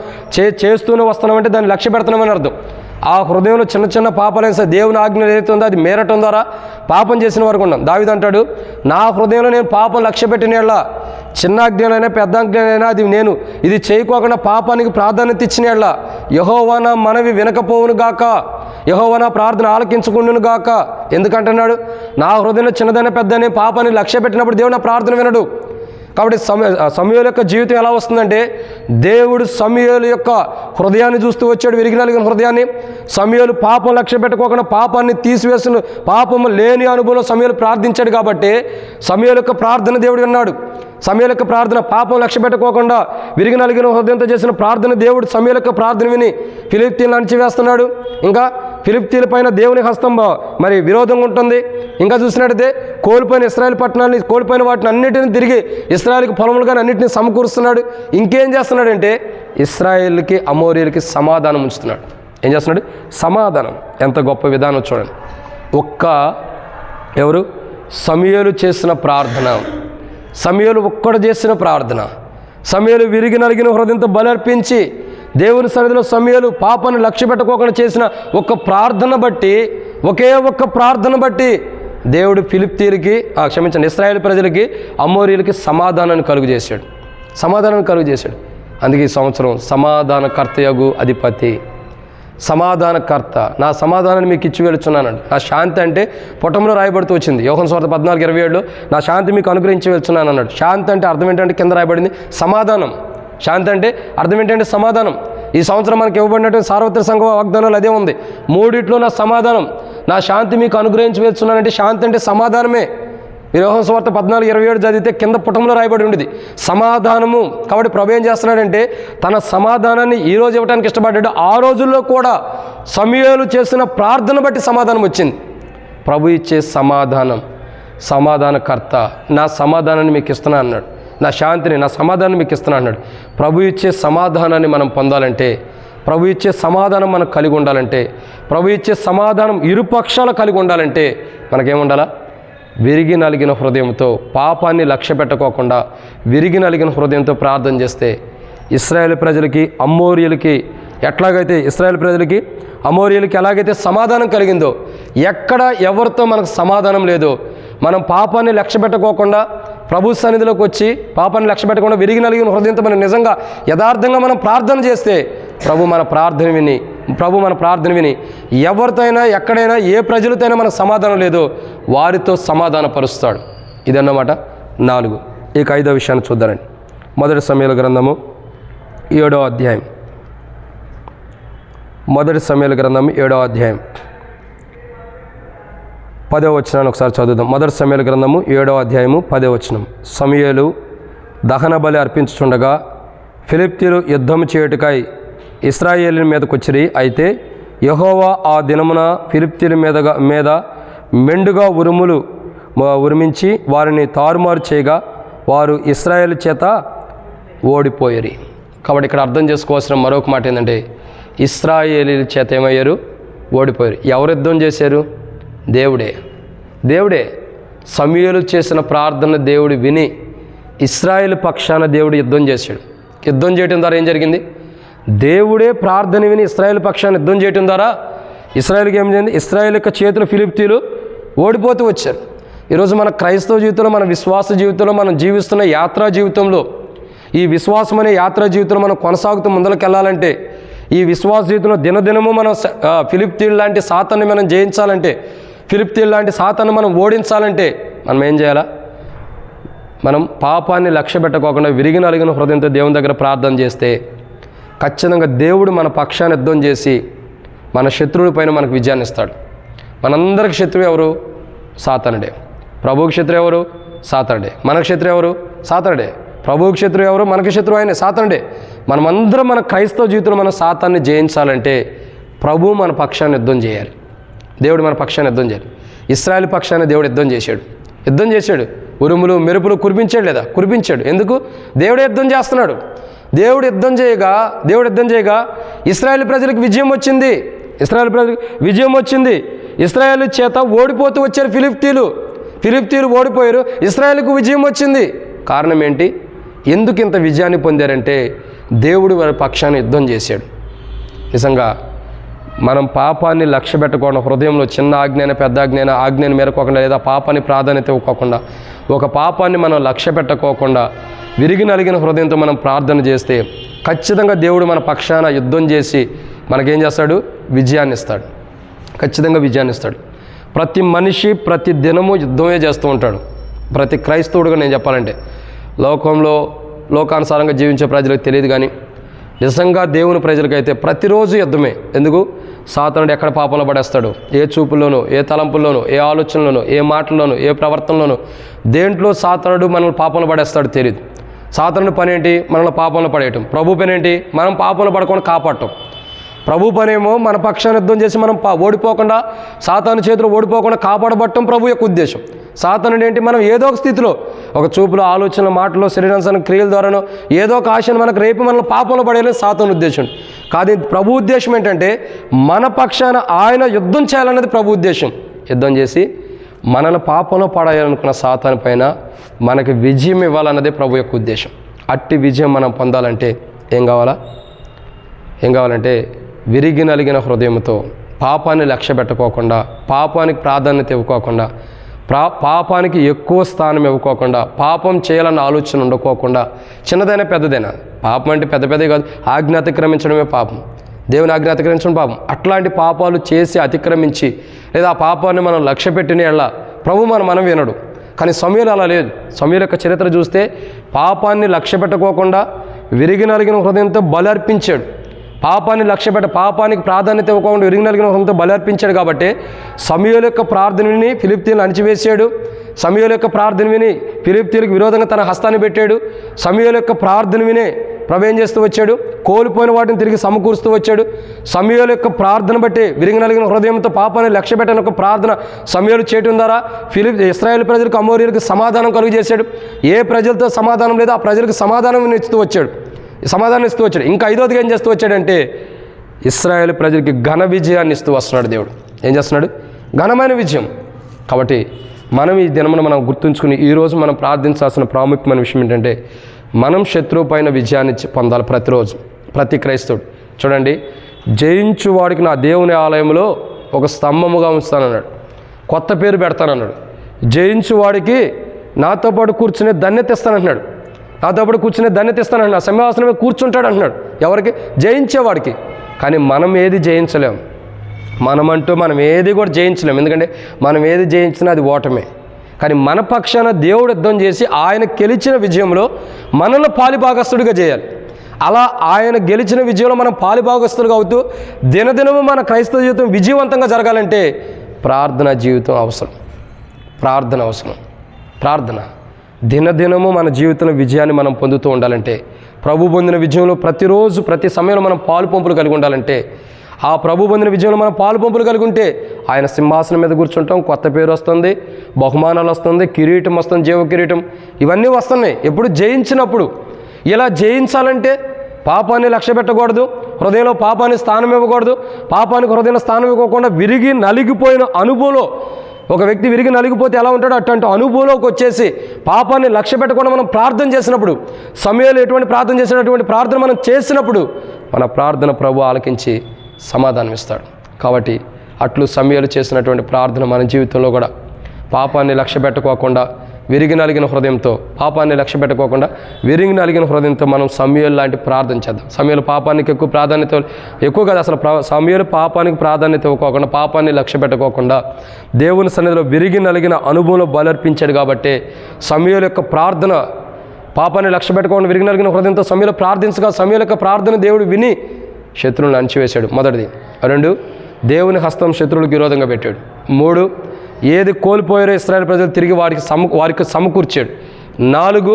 చేస్తూనే వస్తున్నామంటే దాన్ని లక్ష్య పెడుతున్నామని అర్థం. ఆ హృదయంలో చిన్న చిన్న పాపాలైనా సరే దేవుని ఆజ్ఞ ఏదైతే ఉందో అది మేరటం ద్వారా పాపం చేసిన వరకు ఉన్నాం. దావీదు అంటాడు, నా హృదయంలో నేను పాపం లక్ష్య పెట్టిన చిన్న ఆజ్ఞలైనా పెద్ద ఆజ్ఞలైనా అది నేను ఇది చేయకోకుండా పాపానికి ప్రాధాన్యత ఇచ్చిన యెహోవా నా మనవి వినకపోవును గాక, యెహోవా నా ప్రార్థన ఆలకించుకుండును గాక. ఎందుకంటున్నాడు, నా హృదయంలో చిన్నదైనా పెద్దనే పాపాన్ని లక్ష్య పెట్టినప్పుడు దేవుడు నా ప్రార్థన వినడు. కాబట్టి సమూయేలు యొక్క జీవితం ఎలా వస్తుందంటే, దేవుడు సమూయేలు యొక్క హృదయాన్ని చూస్తూ వచ్చాడు, విరిగి నలిగిన హృదయాన్ని. సమూయేలు పాపం లక్ష్య పెట్టుకోకుండా పాపాన్ని తీసివేసిన పాపము లేని అనుభవంలో సమూయేలు ప్రార్థించాడు కాబట్టి సమూయేలు యొక్క ప్రార్థన దేవుడు విన్నాడు. సమూయేలు యొక్క ప్రార్థన పాపం లక్ష్య పెట్టుకోకుండా విరిగి నలిగిన హృదయంతో చేసిన ప్రార్థన దేవుడు సమూయేలు యొక్క ప్రార్థన విని ఫిలిష్తీయులను అణచివేస్తున్నాడు. ఇంకా ఫిలిష్తీయుల పైన దేవుని హస్తం మరి విరోధంగా ఉంటుంది. ఇంకా చూసినట్టయితే కోల్పోయిన ఇశ్రాయేలు పట్టణాన్ని, కోల్పోయిన వాటిని అన్నిటిని తిరిగి ఇశ్రాయేలుకి పొలములుగానే అన్నింటినీ సమకూరుస్తున్నాడు. ఇంకేం చేస్తున్నాడంటే ఇశ్రాయేలుకి అమోరీలకి సమాధానం ఉంచుతున్నాడు. ఏం చేస్తున్నాడు? సమాధానం. ఎంత గొప్ప విధానం చూడండి. ఎవరు? సమూయేలు చేసిన ప్రార్థన, సమూయేలు ఒక్కడు చేసిన ప్రార్థన, సమూయేలు విరిగి నలిగిన హృదయంతో బలర్పించి దేవుని సన్నిధిలో సమూయేలు పాపాన్ని లక్ష్య పెట్టుకోకుండా చేసిన ఒక ప్రార్థన బట్టి, ఒకే ఒక్క ప్రార్థన బట్టి దేవుడు ఫిలిష్తీయులకి ఇశ్రాయేలు ప్రజలకి అమోరీలకి సమాధానాన్ని కలుగు చేశాడు. అందుకే ఈ సంవత్సరం సమాధానకర్తయగు అధిపతి, సమాధానకర్త, నా సమాధానాన్ని మీకు ఇచ్చి వెళ్తున్నానండి. నా శాంతి అంటే పుటంలో రాయబడుతూ వచ్చింది. యోహాను సువార్త 14:27లో నా శాంతి మీకు అనుగ్రహించి వెళ్తున్నాను అన్నాడు. శాంతి అంటే అర్థం ఏంటంటే కింద రాయబడింది సమాధానం. శాంతి అంటే అర్థం ఏంటంటే సమాధానం. ఈ సంవత్సరం మనకి ఇవ్వబడినటువంటి సార్వత్రిక సంఘ వాగ్దానాలు అదే ఉంది. మూడిట్లో నా సమాధానం, నా శాంతి మీకు అనుగ్రహించి వెళ్తున్నానంటే శాంతి అంటే సమాధానమే. యోహాను సువార్త 14:27 చదివితే కింద పుటంలో రాయబడి ఉండేది సమాధానము. కాబట్టి ప్రభు ఏం చేస్తున్నాడంటే తన సమాధానాన్ని ఈరోజు ఇవ్వడానికి ఇష్టపడ్డాడు. ఆ రోజుల్లో కూడా సమూయేలు చేసిన ప్రార్థన బట్టి సమాధానం వచ్చింది. ప్రభు ఇచ్చే సమాధానం, సమాధానకర్త, నా సమాధానాన్ని మీకు ఇస్తున్నా అన్నాడు. నా శాంతిని, నా సమాధానాన్ని మీకు ఇస్తున్నా అన్నాడు. ప్రభు ఇచ్చే సమాధానాన్ని మనం పొందాలంటే, ప్రభు ఇచ్చే సమాధానం మనకు కలిగి ఉండాలంటే, ప్రభు ఇచ్చే సమాధానం ఇరుపక్షాలు కలిగి ఉండాలంటే మనకేముండాలా? విరిగి నలిగిన హృదయంతో, పాపాన్ని లక్ష్య పెట్టుకోకుండా విరిగి నలిగిన హృదయంతో ప్రార్థన చేస్తే ఇశ్రాయేలు ప్రజలకి అమోరీయులకి ఎట్లాగైతే అమోరీయులకి ఎలాగైతే సమాధానం కలిగిందో, ఎక్కడ ఎవరితో మనకు సమాధానం లేదో, మనం పాపాన్ని లక్ష్య పెట్టుకోకుండా ప్రభు సన్నిధిలోకి వచ్చి పాపాన్ని లక్ష్య పెట్టకుండా విరిగి నలిగిన హృదయంతో మనం నిజంగా యథార్థంగా మనం ప్రార్థన చేస్తే ప్రభు మన ప్రార్థన విని ఎవరితో అయినా ఎక్కడైనా ఏ ప్రజలతో అయినా మనకు సమాధానం లేదో వారితో సమాధానపరుస్తాడు. ఇదన్నమాట 4. ఇక 5వ విషయాన్ని చూద్దానండి. మొదటి సమూయేలు గ్రంథము 7వ అధ్యాయం. మొదటి సమూయేలు గ్రంథము 7వ అధ్యాయం 10వ వచనాన్ని ఒకసారి చదువుదాం. మొదటి సమూయేలు గ్రంథము 7వ అధ్యాయము 10వ వచనం. సమూయేలు దహన బలి అర్పించుచుండగా ఫిలిష్తీయులు యుద్ధము చేయుటకై ఇశ్రాయేలు మీదకు వచ్చిరి. అయితే యెహోవా ఆ దినమున ఫిలిష్తీయుల మీద మెండుగా ఉరిమించి వారిని తారుమారు చేయగా వారు ఇశ్రాయేలు చేత ఓడిపోయారు. కాబట్టి ఇక్కడ అర్థం చేసుకోవాల్సిన మరొక మాట ఏంటంటే, ఇశ్రాయేలీల చేత ఏమయ్యారు? ఓడిపోయారు. ఎవరు యుద్ధం చేశారు? దేవుడే. సమూయేలు చేసిన ప్రార్థన దేవుడు విని ఇశ్రాయేలు పక్షాన దేవుడు యుద్ధం చేశాడు. యుద్ధం చేయడం ద్వారా ఏం జరిగింది? దేవుడే ప్రార్థన విని ఇశ్రాయేలు పక్షాన్ని యుద్ధం చేయడం ద్వారా ఇశ్రాయేల్కి ఏం జరిగింది? ఇశ్రాయేల్ యొక్క చేతులు ఫిలిష్తీయులు ఓడిపోతూ వచ్చారు. ఈరోజు మన క్రైస్తవ జీవితంలో, మన విశ్వాస జీవితంలో, మనం జీవిస్తున్న యాత్రా జీవితంలో, ఈ విశ్వాసం అనే యాత్రా జీవితంలో మనం కొనసాగుతూ ముందరికి వెళ్ళాలంటే, ఈ విశ్వాస జీవితంలో దినదినము మనం ఫిలిష్తీయులు లాంటి సాతాన్ని మనం జయించాలంటే, ఫిలిష్తీయులు లాంటి సాతాన్ని మనం ఓడించాలంటే మనం ఏం చేయాలా? మనం పాపాన్ని లక్ష్య పెట్టుకోకుండా విరిగి నలిగిన హృదయంతో దేవుని దగ్గర ప్రార్థన చేస్తే ఖచ్చితంగా దేవుడు మన పక్షాన్ని యుద్ధం చేసి మన శత్రువుల పైన మనకు విజయాన్ని ఇస్తాడు. మనందరికి శత్రువు ఎవరు? సాతానుడే. ప్రభువుకి శత్రువు ఎవరు? సాతానుడే. మనకు శత్రువు ఎవరు? సాతానుడే. ప్రభువుకి శత్రువు ఎవరు? మనకి శత్రువు ఆయనే, సాతానుడే. మనమందరం మన క్రైస్తవ జీవితంలో మనం సాతాన్ని జయించాలంటే ప్రభువు మన పక్షాన్ని యుద్ధం చేయాలి. దేవుడు మన పక్షాన్ని యుద్ధం చేయాలి. ఇశ్రాయేలు పక్షాన్ని దేవుడు యుద్ధం చేశాడు. ఉరుములు మెరుపులు కురిపించాడు. ఎందుకు? దేవుడే యుద్ధం చేస్తున్నాడు. దేవుడు యుద్ధం చేయగా ఇశ్రాయేలు ప్రజలకు విజయం వచ్చింది. ఇశ్రాయేలు చేత ఓడిపోతూ వచ్చారు ఫిలిష్తీయులు ఓడిపోయారు. ఇశ్రాయేలుకు విజయం వచ్చింది. కారణం ఏంటి? ఎందుకు ఇంత విజయాన్ని పొందారంటే దేవుడు వారి పక్షాన్ని యుద్ధం చేశాడు. నిజంగా మనం పాపాన్ని లక్ష్య పెట్టకుండా, హృదయంలో చిన్న ఆజ్ఞైన పెద్ద ఆజ్ఞని మేరకోకుండా, లేదా పాపాన్ని ప్రాధాన్యత ఇవ్వకోకుండా, ఒక పాపాన్ని మనం లక్ష్య పెట్టకోకుండా విరిగి నలిగిన హృదయంతో మనం ప్రార్థన చేస్తే ఖచ్చితంగా దేవుడు మన పక్షాన యుద్ధం చేసి మనకేం చేస్తాడు? విజయాన్ని ఇస్తాడు. ఖచ్చితంగా విజయాన్ని ఇస్తాడు. ప్రతి మనిషి ప్రతి దినము యుద్ధమే చేస్తూ ఉంటాడు. ప్రతి క్రైస్తవుడుగా నేను చెప్పాలంటే, లోకానుసారంగా జీవించే ప్రజలకు తెలియదు, కానీ నిజంగా దేవుని ప్రజలకైతే ప్రతిరోజు యుద్ధమే. ఎందుకు? సాతానుడు ఎక్కడ పాపంలో పడేస్తాడు? ఏ చూపుల్లోనూ, ఏ తలంపుల్లోనూ, ఏ ఆలోచనలోనూ, ఏ మాటల్లోనూ, ఏ ప్రవర్తనలోనూ, దేంట్లో సాతానుడు మనల్ని పాపంలో పడేస్తాడు తెలియదు. సాతానుడి పని ఏంటి? మనల్ని పాపంలో పడేయటం. ప్రభు పని ఏంటి? మనం పాపంలో పడకుండా కాపాడటం. ప్రభు పనేమో మన పక్షాన్ని యుద్ధం చేసి మనం ఓడిపోకుండా, సాతాను చేతిలో ఓడిపోకుండా కాపాడబట్టడం ప్రభు యొక్క ఉద్దేశం. సాతానుడు ఏంటి? మనం ఏదో ఒక స్థితిలో, ఒక చూపులో, ఆలోచనలు, మాటలో, శరీరాంశాన్ని, క్రియల ద్వారానో ఏదో ఒక ఆశను మనకు రేపు మనల్ని పాపంలో పడేయాలని సాతాను ఉద్దేశం. కాదు, ప్రభు ఉద్దేశం ఏంటంటే మన పక్షాన ఆయన యుద్ధం చేయాలన్నది ప్రభు ఉద్దేశం. యుద్ధం చేసి మనల్ని పాపంలో పడేయాలనుకున్న సాతాను పైన మనకి విజయం ఇవ్వాలన్నదే ప్రభు యొక్క ఉద్దేశం. అట్టి విజయం మనం పొందాలంటే ఏం కావాలంటే విరిగి నలిగిన హృదయంతో, పాపాన్ని లక్ష్య పెట్టుకోకుండా, పాపానికి ప్రాధాన్యత ఇవ్వకోకుండా, పాపానికి ఎక్కువ స్థానం ఇవ్వకోకుండా, పాపం చేయాలన్న ఆలోచన ఉండకోకుండా, చిన్నదైనా పెద్దదైనా, పాపం అంటే పెద్ద పెద్దవి కాదు, ఆజ్ఞ అతిక్రమించడమే పాపం, దేవుని ఆజ్ఞ అతిక్రమించడం పాపం. అట్లాంటి పాపాలు చేసి అతిక్రమించి, లేదా ఆ పాపాన్ని మనం లక్ష్య పెట్టిన ఎడల ప్రభు మనం వినడు. కానీ సమూయేలు అలా లేదు. సమూయేలు యొక్క చరిత్ర చూస్తే పాపాన్ని లక్ష్య పెట్టుకోకుండా విరిగి నలిగిన హృదయంతో బలి అర్పించాడు. పాపానికి ప్రాధాన్యత ఇవ్వకుండా విరిగి నలిగిన హృదయంతో బలి అర్పించాడు. కాబట్టి సమూయేలు యొక్క ప్రార్థన విని ఫిలిష్తీయులను అణిచివేశాడు. సమూయేలు యొక్క ప్రార్థన విని ఫిలిష్తీయులకు విరోధంగా తన హస్తాన్ని పెట్టాడు. సమూయేలు యొక్క ప్రార్థన వినే ప్రభు ఏం చేస్తూ వచ్చాడు? కోల్పోయిన వాటిని తిరిగి సమకూరుస్తూ వచ్చాడు. సమూయేలు యొక్క ప్రార్థన బట్టి విరిగి నలిగిన హృదయంతో పాపాన్ని లక్ష్య పెట్టని ఒక ప్రార్థన సమూయేలు చేయటం ద్వారా ఇశ్రాయేలు ప్రజలకు, అమోరీయులకు సమాధానం కలుగు చేశాడు. ఏ ప్రజలతో సమాధానం లేదో ఆ ప్రజలకు సమాధానం ఇస్తూ వచ్చాడు. ఇంకా ఐదోదిగా ఏం చేస్తూ వచ్చాడంటే ఇశ్రాయేలు ప్రజలకి ఘన విజయాన్ని ఇస్తూ వస్తున్నాడు. దేవుడు ఏం చేస్తున్నాడు? ఘనమైన విజయం. కాబట్టి మనం ఈ దినమున మనం గుర్తుంచుకుని ఈరోజు మనం ప్రార్థించాల్సిన ప్రాముఖ్యమైన విషయం ఏంటంటే, మనం శత్రువు పైన విజయాన్ని పొందాలి ప్రతిరోజు. ప్రతి క్రైస్తవుడు చూడండి, జయించువాడికి నా దేవుని ఆలయంలో ఒక స్తంభముగా ఉంచుతానన్నాడు, కొత్త పేరు పెడతానన్నాడు. జయించువాడికి నాతో పాటు కూర్చునే ధన్యత ఇస్తానంటున్నాడు. నాతో పాటు కూర్చునే ధన్యత ఇస్తానంటున్నాడు. సింహాసనం మీద కూర్చుంటాడు అంటున్నాడు. ఎవరికి? జయించేవాడికి. కానీ మనం ఏది జయించలేము. మనం ఏది కూడా జయించలేము. ఎందుకంటే మనం ఏది జయించినా అది ఓటమే. కానీ మన పక్షాన దేవుడు యుద్ధం చేసి ఆయన గెలిచిన విజయంలో మనల్ని పాలిభాగస్తుడిగా చేయాలి. అలా ఆయన గెలిచిన విజయంలో మనం పాలిభాగస్తులుగా అవుతూ దినదినము మన క్రైస్తవ జీవితం విజయవంతంగా జరగాలంటే ప్రార్థన జీవితం అవసరం. ప్రార్థన దినదినము మన జీవితంలో విజయాన్ని మనం పొందుతూ ఉండాలంటే, ప్రభు పొందిన విజయంలో ప్రతిరోజు ప్రతి సమయంలో మనం పాలు పంపులు కలిగి ఉండాలంటే, ఆ ప్రభు పొందిన విజయంలో మనం పాలు పంపులు కలిగి ఉంటే ఆయన సింహాసనం మీద కూర్చుంటాం, కొత్త పేరు వస్తుంది, బహుమానాలు వస్తుంది, కిరీటం వస్తుంది, జీవ కిరీటం, ఇవన్నీ వస్తున్నాయి ఎప్పుడు? జయించినప్పుడు. ఇలా జయించాలంటే పాపాన్ని లక్ష్య పెట్టకూడదు, హృదయంలో పాపానికి స్థానం ఇవ్వకూడదు. పాపానికి హృదయంలో స్థానం ఇవ్వకుండా విరిగి నలిగిపోయిన అనుభవంలో, ఒక వ్యక్తి విరిగి నలిగిపోతే ఎలా ఉంటాడో అట్లాంటి అనుభవంలోకి వచ్చేసి పాపాన్ని లక్ష్య పెట్టకుండా మనం ప్రార్థన చేసినప్పుడు, సమయంలో ఎటువంటి ప్రార్థన చేసినటువంటి ప్రార్థన మనం చేసినప్పుడు మన ప్రార్థన ప్రభు ఆలకించి సమాధానం ఇస్తాడు. కాబట్టి అట్లు సమయాలు చేసినటువంటి ప్రార్థన మన జీవితంలో కూడా పాపాన్ని లక్ష్య పెట్టుకోకుండా విరిగి నలిగిన హృదయంతో, విరిగి నలిగిన హృదయంతో మనం సమయాలు లాంటి ప్రార్థన చేద్దాం. సమయాలు పాపానికి ఎక్కువ కాదు అసలు. సమయాలు పాపానికి ప్రాధాన్యత ఇవ్వకోకుండా, పాపాన్ని లక్ష్య పెట్టుకోకుండా దేవుని సన్నిధిలో విరిగి నలిగిన అనుభవంలో బలర్పించాడు. కాబట్టి సమయాల యొక్క ప్రార్థన, పాపాన్ని లక్ష్య పెట్టుకోకుండా విరిగి నలిగిన హృదయంతో సమయంలో ప్రార్థించగా సమయాల యొక్క ప్రార్థన దేవుడు విని శత్రువులను అణిచివేశాడు. మొదటిది. 2, దేవుని హస్తం శత్రువులకు విరోధంగా పెట్టాడు. 3, ఏది కోల్పోయారో ఇశ్రాయేలు ప్రజలు తిరిగి వారికి సమకూర్చాడు. 4,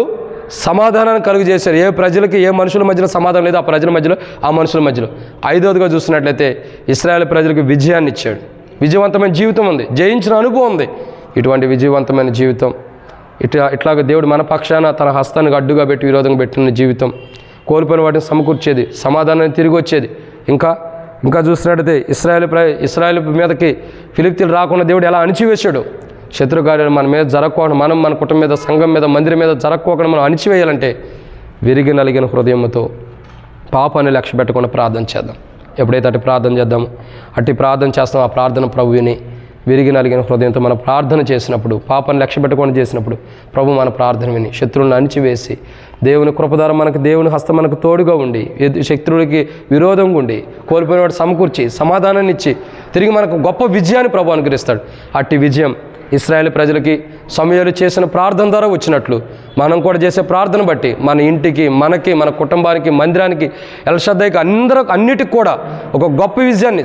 సమాధానాన్ని కలుగు చేశారు. ఏ ప్రజలకి, ఏ మనుషుల మధ్యలో సమాధానం లేదు, ఆ ప్రజల మధ్యలో, ఆ మనుషుల మధ్యలో. 5వదిగా చూసినట్లయితే ఇశ్రాయేలు ప్రజలకు విజయాన్ని ఇచ్చాడు. విజయవంతమైన జీవితం ఉంది, జయించిన అనుభవం ఉంది. ఇటువంటి విజయవంతమైన జీవితం, ఇట్లాగ దేవుడు మన పక్షాన తన హస్తానికి అడ్డుగా పెట్టి విరోధంగా పెట్టిన జీవితం, కోల్పోయిన వాటిని సమకూర్చేది, సమాధానాన్ని తిరిగి వచ్చేది. ఇంకా చూసినట్టయితే ఇశ్రాయేలు మీదకి ఫిలిష్తీయులు రాకుండా దేవుడు ఎలా అణిచివేశాడు. శత్రుగార్యాలు మన మీద జరగకుండా, మనం మన కుటుంబం మీద, సంఘం మీద, మందిరం మీద జరగకుండా మనం అణిచివేయాలంటే విరిగి నలిగిన హృదయంతో పాపాన్ని లక్ష్య పెట్టకుండా ప్రార్థన చేద్దాం. ఎప్పుడైతే అటు ప్రార్థన చేద్దామో అట్టి ప్రార్థన చేస్తాం, ఆ ప్రార్థన ప్రభువుని విరిగి నలిగిన హృదయంతో మనం ప్రార్థన చేసినప్పుడు, పాపాన్ని లక్ష్య పెట్టకుండా చేసినప్పుడు ప్రభు మన ప్రార్థన విని శత్రువులను అణిచివేసి దేవుని కృపధార మనకు, దేవుని హస్తం మనకు తోడుగా ఉండి, శత్రువులకి విరోధంగా ఉండి, కోల్పోయిన వాడు సమకూర్చి సమాధానాన్ని ఇచ్చి తిరిగి మనకు గొప్ప విజయాన్ని ప్రభు అనుగ్రహిస్తాడు. అట్టి విజయం ఇశ్రాయేలు ప్రజలకి సమూయేలు చేసిన ప్రార్థన ద్వారా వచ్చినట్లు మనం కూడా చేసే ప్రార్థన బట్టి మన ఇంటికి, మనకి, మన కుటుంబానికి, మందిరానికి, ఎల్షద్దైకి, అన్నిటికి కూడా ఒక గొప్ప విజయాన్ని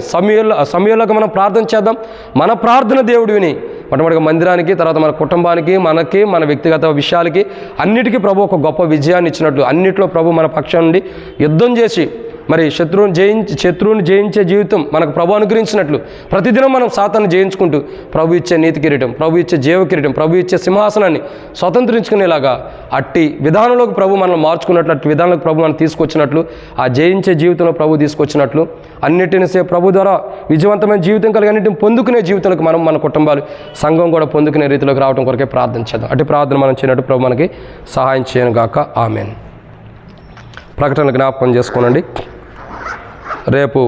సమూయేలుగా మనం ప్రార్థన చేద్దాం. మన ప్రార్థన దేవుడు విని మొట్టమొదటిగా మందిరానికి, తర్వాత మన కుటుంబానికి, మనకి, మన వ్యక్తిగత విషయాలకి అన్నిటికీ ప్రభు ఒక గొప్ప విజయాన్ని ఇచ్చినట్లు, అన్నిట్లో ప్రభు మన పక్షం నుండి యుద్ధం చేసి మరి శత్రువుని జయించే జీవితం మనకు ప్రభు అనుగ్రహించినట్లు ప్రతిదినం మనం సాతాన్ని జయించుకుంటూ ప్రభు ఇచ్చే నీతి కిరీటం, ప్రభు ఇచ్చే జీవ కిరీటం, ప్రభు ఇచ్చే సింహాసనాన్ని స్వతంత్రించుకునేలాగా అట్టి విధానంలోకి ప్రభు మనల్ని మార్చుకున్నట్లు, అట్టి విధానంలోకి ప్రభు మనం తీసుకొచ్చినట్లు, ఆ జయించే జీవితంలో ప్రభు తీసుకొచ్చినట్లు, అన్నిటిని ప్రభు ద్వారా విజయవంతమైన జీవితం కలిగి అన్నింటిని పొందుకునే జీవితంలోకి మనం, మన కుటుంబాలు, సంఘం కూడా పొందుకునే రీతిలోకి రావడం కొరకే ప్రార్థన చేద్దాం. అట్టి ప్రార్థన మనం చేయనట్టు ప్రభు మనకి సహాయం చేయను గాక. ఆమెన్. ప్రకటన జ్ఞాపకం చేసుకోనండి. రేపు